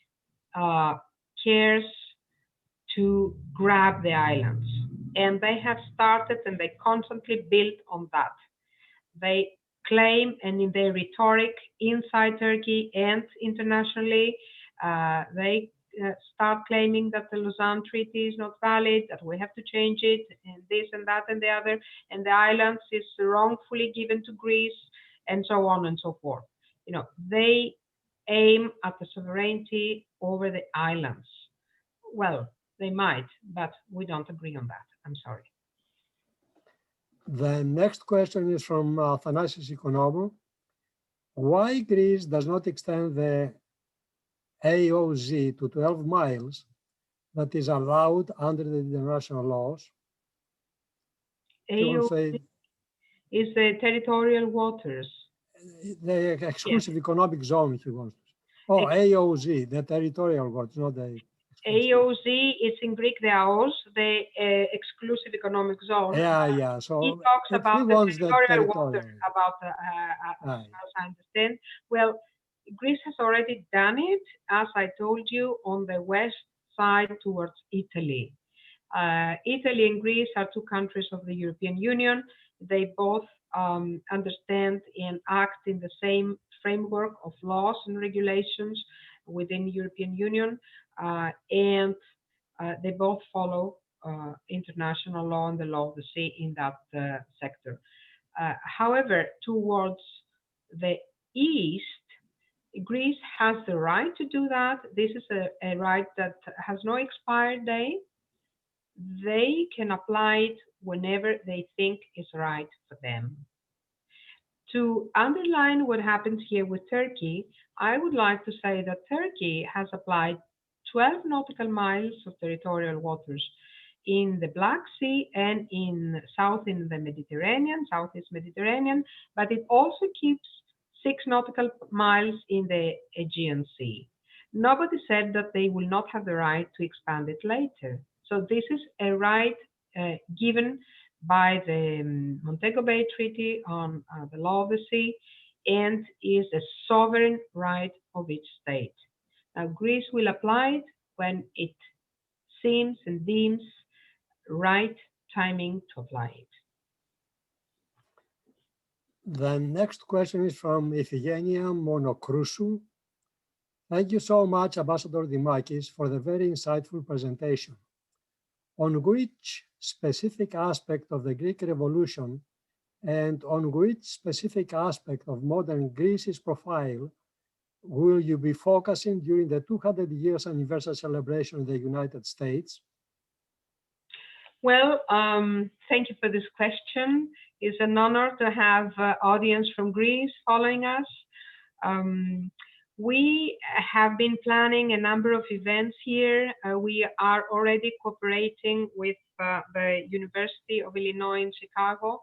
cares to grab the islands, and they have started and they constantly build on that. They claim, and in their rhetoric inside Turkey and internationally, they start claiming that the Lausanne Treaty is not valid, that we have to change it, and this and that and the other, and the islands is wrongfully given to Greece, and so on and so forth. You know, they aim at the sovereignty over the islands. Well, they might, but we don't agree on that. I'm sorry. The next question is from Thanasis Economou. Why Greece does not extend the AOZ to 12 miles that is allowed under the international laws? AOZ is the territorial waters. The exclusive economic zone, he wants to say. Oh, AOZ, the territorial waters, not the... AOZ is in Greek the AOS, the exclusive economic zone. Yeah. So he talks about the territorial waters, about, as I understand. Well, Greece has already done it, as I told you, on the west side towards Italy. Italy and Greece are two countries of the European Union. They both understand and act in the same framework of laws and regulations within the European Union, and they both follow international law and the law of the sea in that sector. However, towards the east, Greece has the right to do that. This is a right that has no expired date. They can apply it whenever they think is right for them. To underline what happens here with Turkey, I would like to say that Turkey has applied 12 nautical miles of territorial waters in the Black Sea and in the Mediterranean, Southeast Mediterranean, but it also keeps 6 nautical miles in the Aegean Sea. Nobody said that they will not have the right to expand it later. So this is a right given by the Montego Bay Treaty on the law of the sea, and is a sovereign right of each state. Now, Greece will apply it when it seems and deems right timing to apply it. The next question is from Iphigenia Monokrusou. Thank you so much, Ambassador Dimakis, for the very insightful presentation. On which specific aspect of the Greek Revolution and on which specific aspect of modern Greece's profile will you be focusing during the 200 years anniversary celebration in the United States? Well, thank you for this question. It's an honor to have audience from Greece following us. We have been planning a number of events here. We are already cooperating with the University of Illinois in Chicago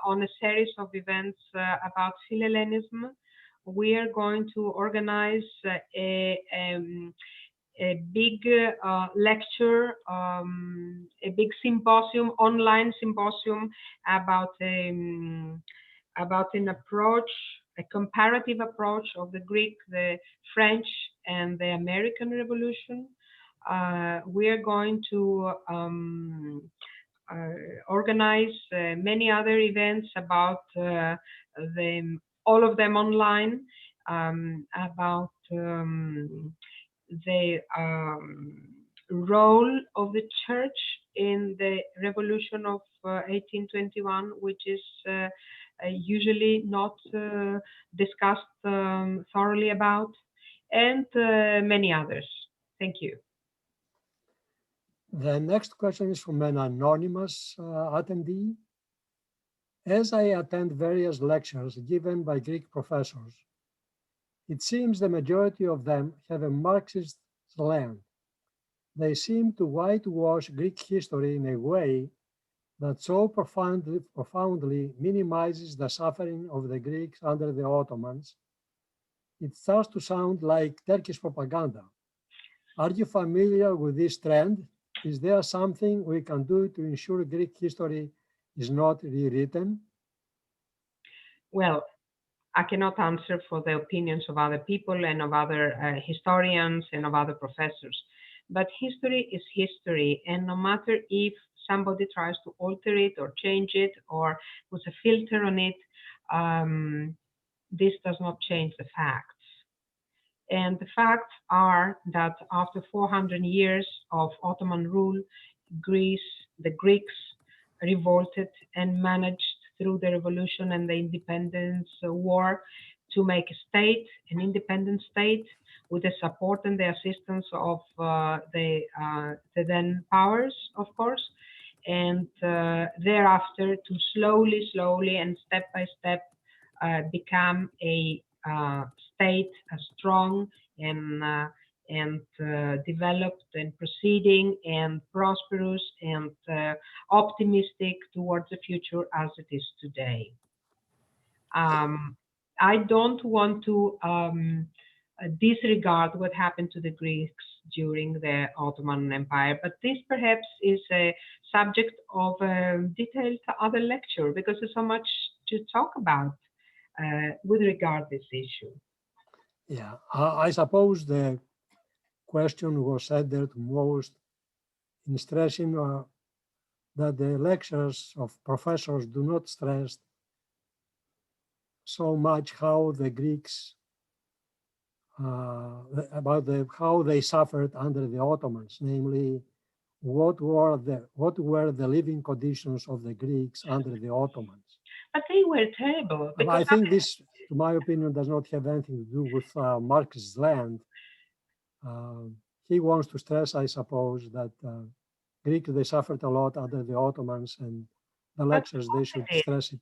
on a series of events about Philhellenism. We are going to organize a big lecture, a big symposium, online symposium about an approach, a comparative approach of the Greek, the French, and the American Revolution. We are going to organize many other events about all of them online, about the role of the church in the revolution of 1821, which is usually not discussed thoroughly about, and many others. Thank you. The next question is from an anonymous attendee. As I attend various lectures given by Greek professors, it seems the majority of them have a Marxist slant. They seem to whitewash Greek history in a way that so profoundly minimizes the suffering of the Greeks under the Ottomans. It starts to sound like Turkish propaganda. Are you familiar with this trend? Is there something we can do to ensure Greek history is not rewritten? Well, I cannot answer for the opinions of other people and of other historians and of other professors. But history is history, and no matter if somebody tries to alter it or change it or put a filter on it, this does not change the facts. And the facts are that after 400 years of Ottoman rule, Greece, the Greeks revolted and managed through the revolution and the independence war to make a state, an independent state, with the support and the assistance of the then powers, of course, and thereafter to slowly and step by step become a state strong and developed and proceeding and prosperous and optimistic towards the future as it is today. I don't want to disregard what happened to the Greeks during the Ottoman Empire, but this perhaps is a subject of a detailed other lecture because there's so much to talk about with regard to this issue. Yeah, I suppose the question was centered most in stressing that the lectures of professors do not stress so much how the Greeks, how they suffered under the Ottomans, namely what were the living conditions of the Greeks under the Ottomans. But they were terrible. I think this, to my opinion, does not have anything to do with Marx's land. He wants to stress, I suppose, that Greeks, they suffered a lot under the Ottomans, and the lectures, they should stress it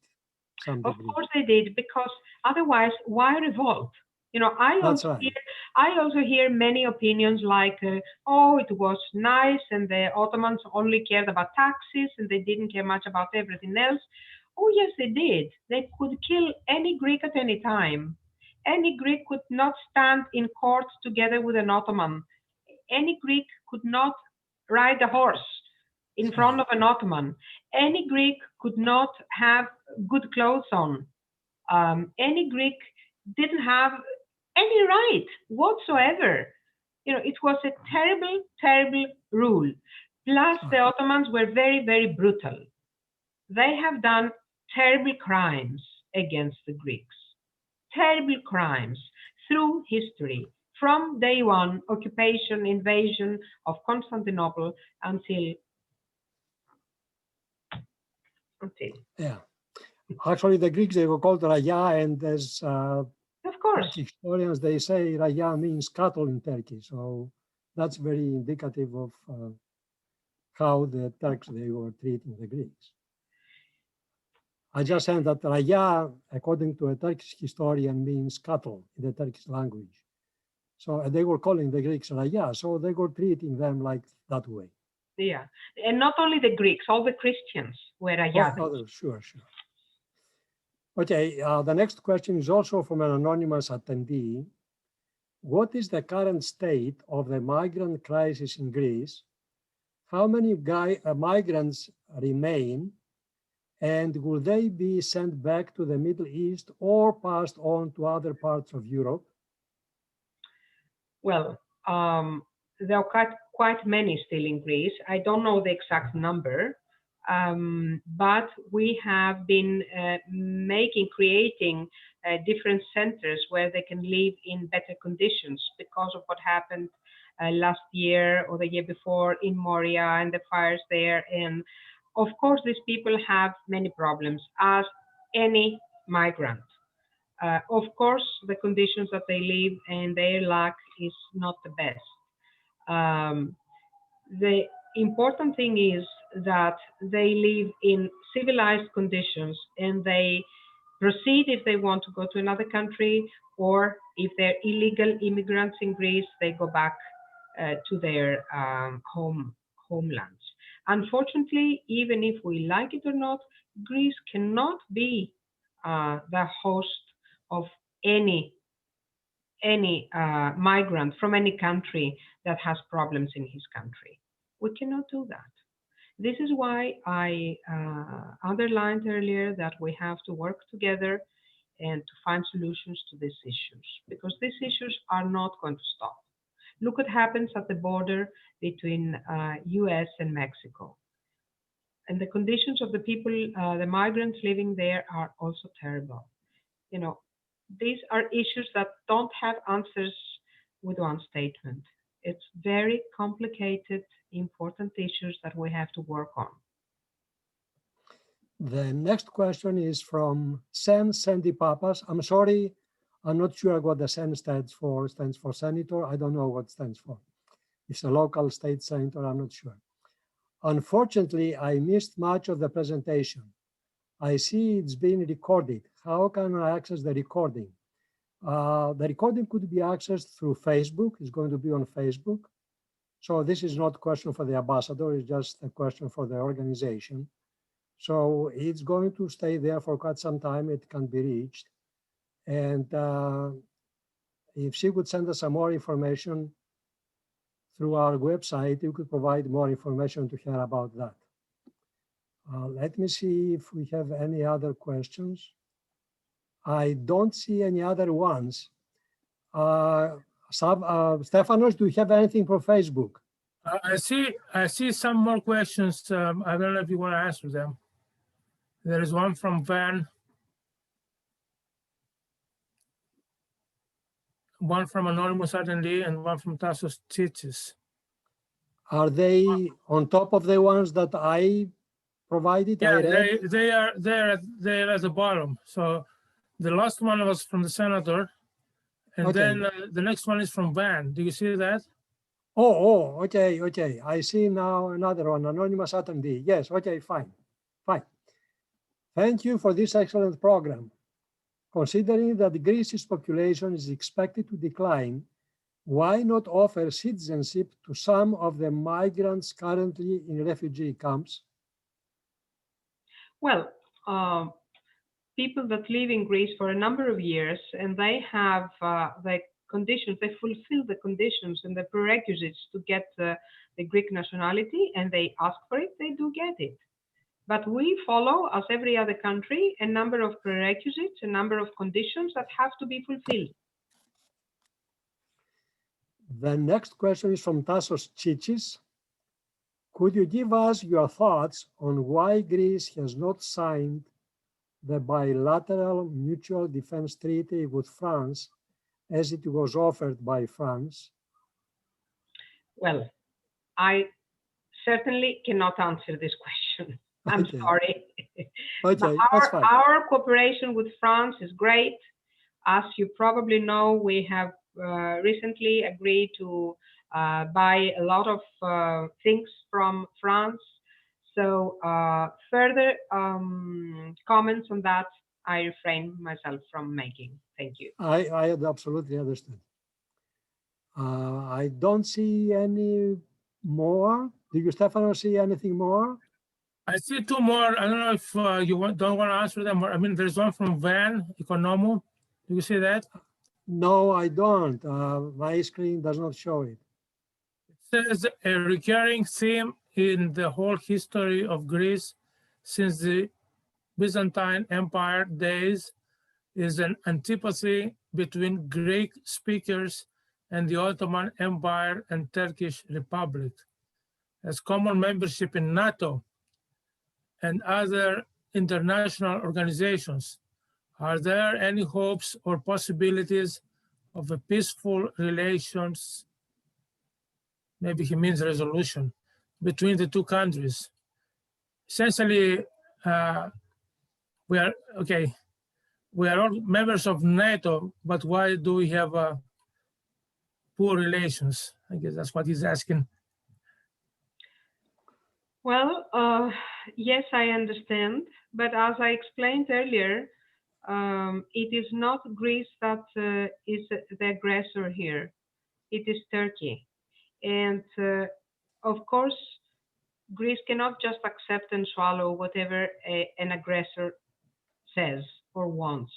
some degree. Of course they did, because otherwise, why revolt? You know, I also hear many opinions like, oh, it was nice, and the Ottomans only cared about taxes, and they didn't care much about everything else. Oh, yes, they did. They could kill any Greek at any time. Any Greek could not stand in court together with an Ottoman. Any Greek could not ride a horse in front of an Ottoman. Any Greek could not have good clothes on. Any Greek didn't have any right whatsoever. You know, it was a terrible, terrible rule. Plus, the Ottomans were very, very brutal. They have done terrible crimes against the Greeks. Terrible crimes through history. from day one, occupation, invasion of Constantinople until. Yeah. Actually, the Greeks, they were called Raya, and as Of course. historians, they say Raya means cattle in Turkey. So that's very indicative of how the Turks, they were treating the Greeks. I just said that Raya, according to a Turkish historian, means cattle in the Turkish language. So they were calling the Greeks Raya, so they were treating them like that way. Yeah, and not only the Greeks, all the Christians were Raya. Oh, sure. Okay, the next question is also from an anonymous attendee. What is the current state of the migrant crisis in Greece? How many migrants remain? And will they be sent back to the Middle East or passed on to other parts of Europe? Well, there are quite many still in Greece. I don't know the exact number, but we have been creating different centers where they can live in better conditions because of what happened last year or the year before in Moria and the fires there. And of course, these people have many problems, as any migrant. Of course, the conditions that they live and their luck is not the best. The important thing is that they live in civilized conditions and they proceed if they want to go to another country, or if they're illegal immigrants in Greece, they go back to their homelands. Unfortunately, even if we like it or not, Greece cannot be the host of any migrant from any country that has problems in his country. We cannot do that. This is why I underlined earlier that we have to work together and to find solutions to these issues, because these issues are not going to stop. Look what happens at the border between US and Mexico. And the conditions of the people, the migrants living there are also terrible. You know, these are issues that don't have answers with one statement. It's very complicated, important issues that we have to work on. The next question is from Sen Sandy Papas. I'm sorry, I'm not sure what the Sen stands for. Stands for senator. I don't know what it stands for. It's a local state senator, I'm not sure. Unfortunately, I missed much of the presentation. I see it's being recorded. How can I access the recording? The recording could be accessed through Facebook. It's going to be on Facebook. So this is not a question for the ambassador, it's just a question for the organization. So it's going to stay there for quite some time. It can be reached. And if she would send us some more information through our website, you could provide more information to her about that. Let me see if we have any other questions. I don't see any other ones. Stefanos, do you have anything from Facebook? I see some more questions. I don't know if you want to answer them. There is one from Van, one from Anonymous Attendee, and one from Tassos Tsitsis. Are they on top of the ones that I provided? Yeah, I read? they are there at the bottom. So the last one was from the senator, and Okay. then the next one is from Van. Do you see that? Oh, okay. I see now another one, anonymous attendee. Yes, okay, fine. Thank you for this excellent program. Considering that Greece's population is expected to decline, why not offer citizenship to some of the migrants currently in refugee camps? Well, people that live in Greece for a number of years and they have the conditions, they fulfill the conditions and the prerequisites to get the Greek nationality, and they ask for it, they do get it. But we follow, as every other country, a number of prerequisites, a number of conditions that have to be fulfilled. The next question is from Tassos Tsitsis. Could you give us your thoughts on why Greece has not signed the bilateral mutual defense treaty with France as it was offered by France? Well, I certainly cannot answer this question. I'm Okay. sorry. But Okay, that's fine. our cooperation with France is great. As you probably know, we have recently agreed to buy a lot of things from France. So further comments on that, I refrain myself from making. Thank you. I absolutely understand. I don't see any more. Do you, Stefano, see anything more? I see two more. I don't know if you don't want to answer them. I mean, there's one from Van Economo. Do you see that? No, I don't. My screen does not show it. It says a recurring theme in the whole history of Greece since the Byzantine Empire days is an antipathy between Greek speakers and the Ottoman Empire and Turkish Republic. As common membership in NATO and other international organizations, are there any hopes or possibilities of a peaceful relations, maybe he means resolution, between the two countries? Essentially, we are all members of NATO, but why do we have poor relations? I guess that's what he's asking. Well, yes, I understand. But as I explained earlier, it is not Greece that is the aggressor here. It is Turkey. And of course, Greece cannot just accept and swallow whatever an aggressor says or wants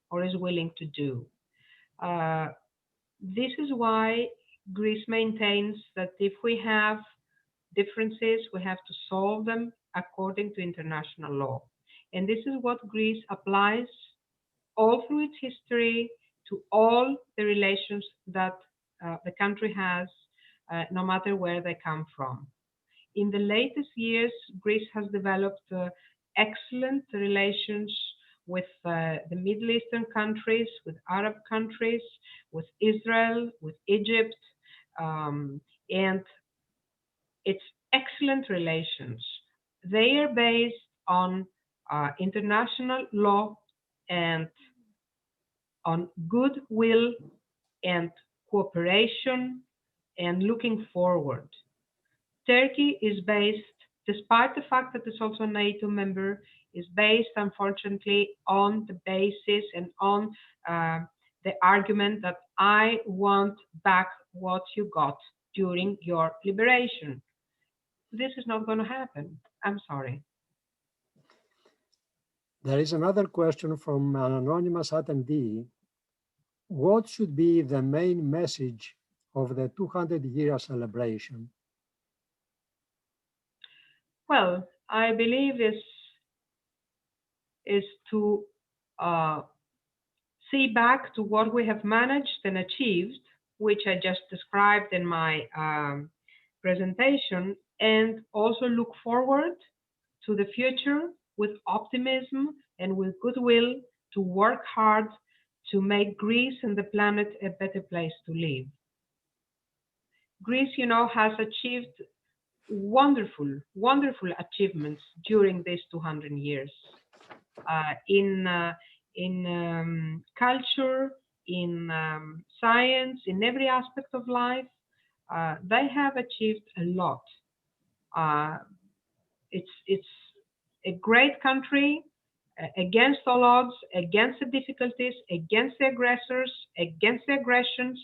or is willing to do. This is why Greece maintains that if we have differences, we have to solve them according to international law. And this is what Greece applies all through its history to all the relations that the country has, no matter where they come from. In the latest years, Greece has developed excellent relations with the Middle Eastern countries, with Arab countries, with Israel, with Egypt, and it's excellent relations. They are based on international law and on goodwill and cooperation and looking forward. Turkey is based, despite the fact that it's also a NATO member, is based, unfortunately, on the basis and on the argument that I want back what you got during your liberation. This is not going to happen. I'm sorry. There is another question from an anonymous attendee. What should be the main message of the 200-year celebration? Well, I believe is to see back to what we have managed and achieved, which I just described in my presentation, and also look forward to the future with optimism and with goodwill to work hard to make Greece and the planet a better place to live. Greece, you know, has achieved wonderful, wonderful achievements during these 200 years in culture, in science, in every aspect of life. They have achieved a lot. It's a great country against all odds, against the difficulties, against the aggressors, against the aggressions.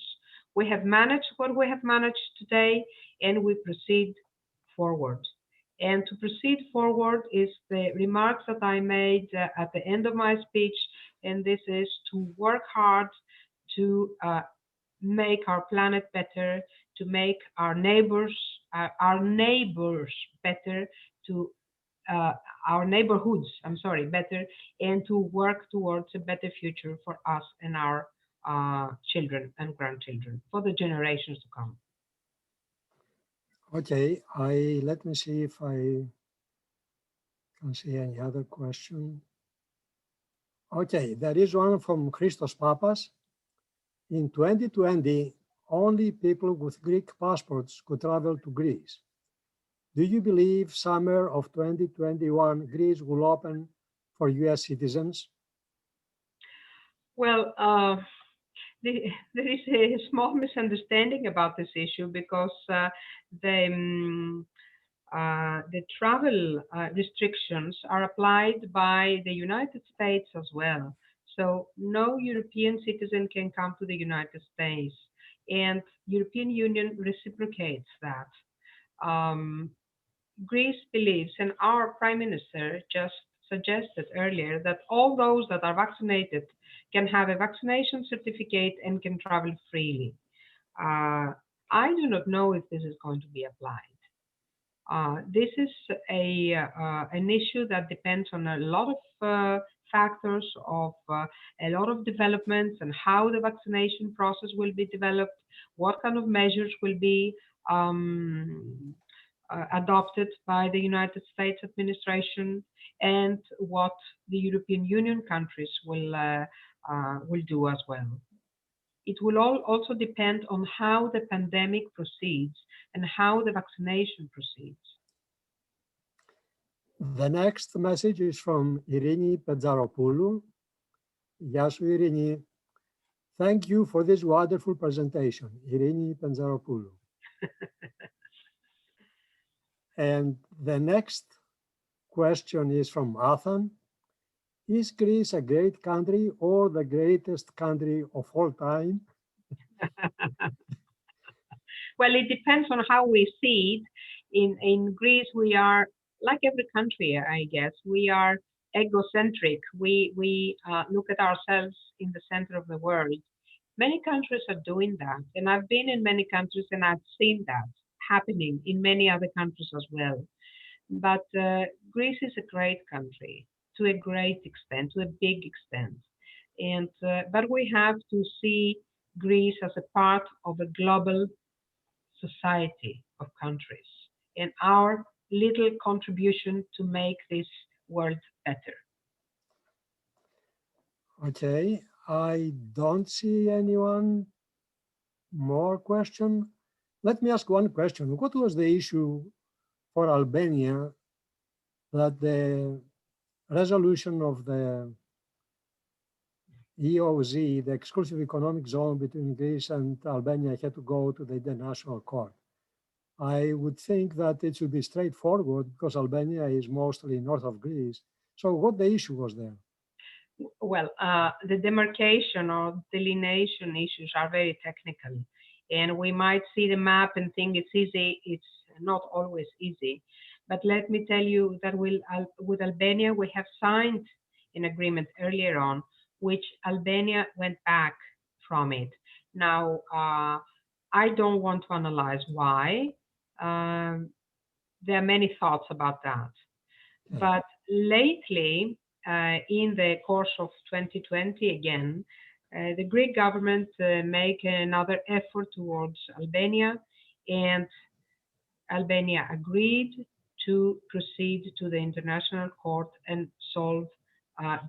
We have managed what we have managed today, and we proceed forward. And to proceed forward is the remarks that I made at the end of my speech, and this is to work hard to make our planet better, to make our neighbors better, to our neighborhoods, better, and to work towards a better future for us and our children and grandchildren, for the generations to come. Okay, let me see if I can see any other question. Okay, there is one from Christos Papas. In 2020, only people with Greek passports could travel to Greece. Do you believe summer of 2021 Greece will open for US citizens? Well, there is a small misunderstanding about this issue because the travel restrictions are applied by the United States as well. So no European citizen can come to the United States, and European Union reciprocates that. Um, Greece believes, and our Prime Minister just suggested earlier, that all those that are vaccinated can have a vaccination certificate and can travel freely. I do not know if this is going to be applied. This is an issue that depends on a lot of factors, of a lot of developments, and how the vaccination process will be developed, what kind of measures will be adopted by the United States administration, and what the European Union countries will do as well. It will all also depend on how the pandemic proceeds and how the vaccination proceeds. The next message is from Irini Pedzaropoulou. Γεια σου, Irini. Thank you for this wonderful presentation, Irini Pedzaropoulou. And the next question is from Athan. Is Greece a great country or the greatest country of all time? Well, it depends on how we see it. In Greece, we are, like every country, I guess, we are egocentric. We look at ourselves in the center of the world. Many countries are doing that. And I've been in many countries and I've seen that happening in many other countries as well. But Greece is a great country to a great extent, to a big extent. And but we have to see Greece as a part of a global society of countries and our little contribution to make this world better. Okay, I don't see anyone more question. Let me ask one question. What was the issue for Albania that the resolution of the EOZ, the exclusive economic zone between Greece and Albania, had to go to the International Court? I would think that it should be straightforward because Albania is mostly north of Greece. So what the issue was there? Well, the demarcation or delineation issues are very technical, and we might see the map and think it's easy. It's not always easy. But let me tell you that with Albania, we have signed an agreement earlier on, which Albania went back from it. Now, I don't want to analyze why. There are many thoughts about that. Okay. But lately, in the course of 2020 again, the Greek government make another effort towards Albania, and Albania agreed to proceed to the International Court and solve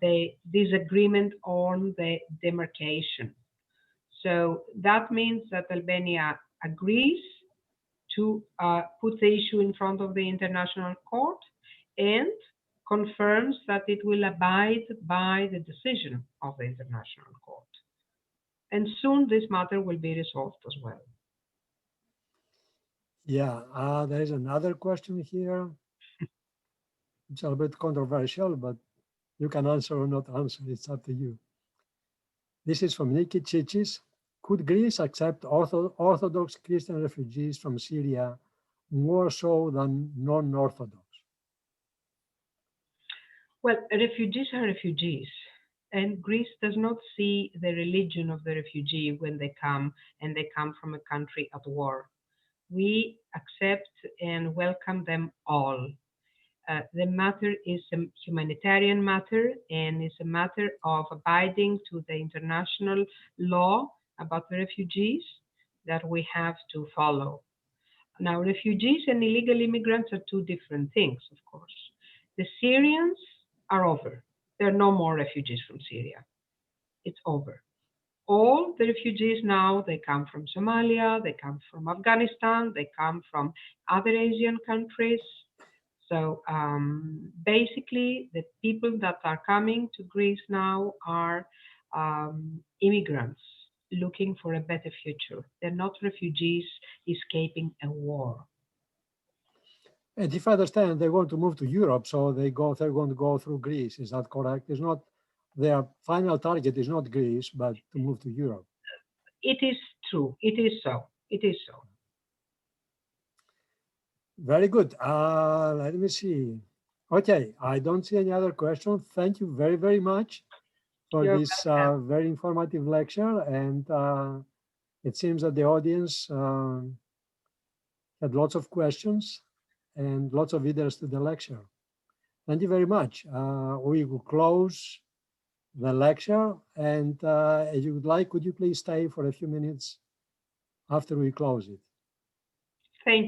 the disagreement on the demarcation. So that means that Albania agrees to put the issue in front of the International Court and confirms that it will abide by the decision of the International Court. And soon this matter will be resolved as well. Yeah, there is another question here. It's a bit controversial, but you can answer or not answer. It's up to you. This is from Niki Chichis. Could Greece accept Orthodox Christian refugees from Syria more so than non-Orthodox? Well, refugees are refugees, and Greece does not see the religion of the refugee when they come, and they come from a country at war. We accept and welcome them all. The matter is a humanitarian matter, and it's a matter of abiding to the international law about the refugees that we have to follow. Now, refugees and illegal immigrants are two different things, of course. The Syrians are over. There are no more refugees from Syria. It's over. all the refugees now, they come from Somalia, they come from Afghanistan, they come from other Asian countries. So basically, the people that are coming to Greece now are immigrants looking for a better future. They're not refugees escaping a war. And if I understand, they want to move to Europe, so they're going to go through Greece. Is that correct? It's not their final target is not Greece, but to move to Europe. It is true. It is so. It is so. Very good. Let me see. Okay, I don't see any other questions. Thank you very, very much for You're this welcome. very informative lecture. And it seems that the audience had lots of questions and lots of interest to the lecture. Thank you very much. We will close the lecture. And if you would like, could you please stay for a few minutes after we close it? Thank you.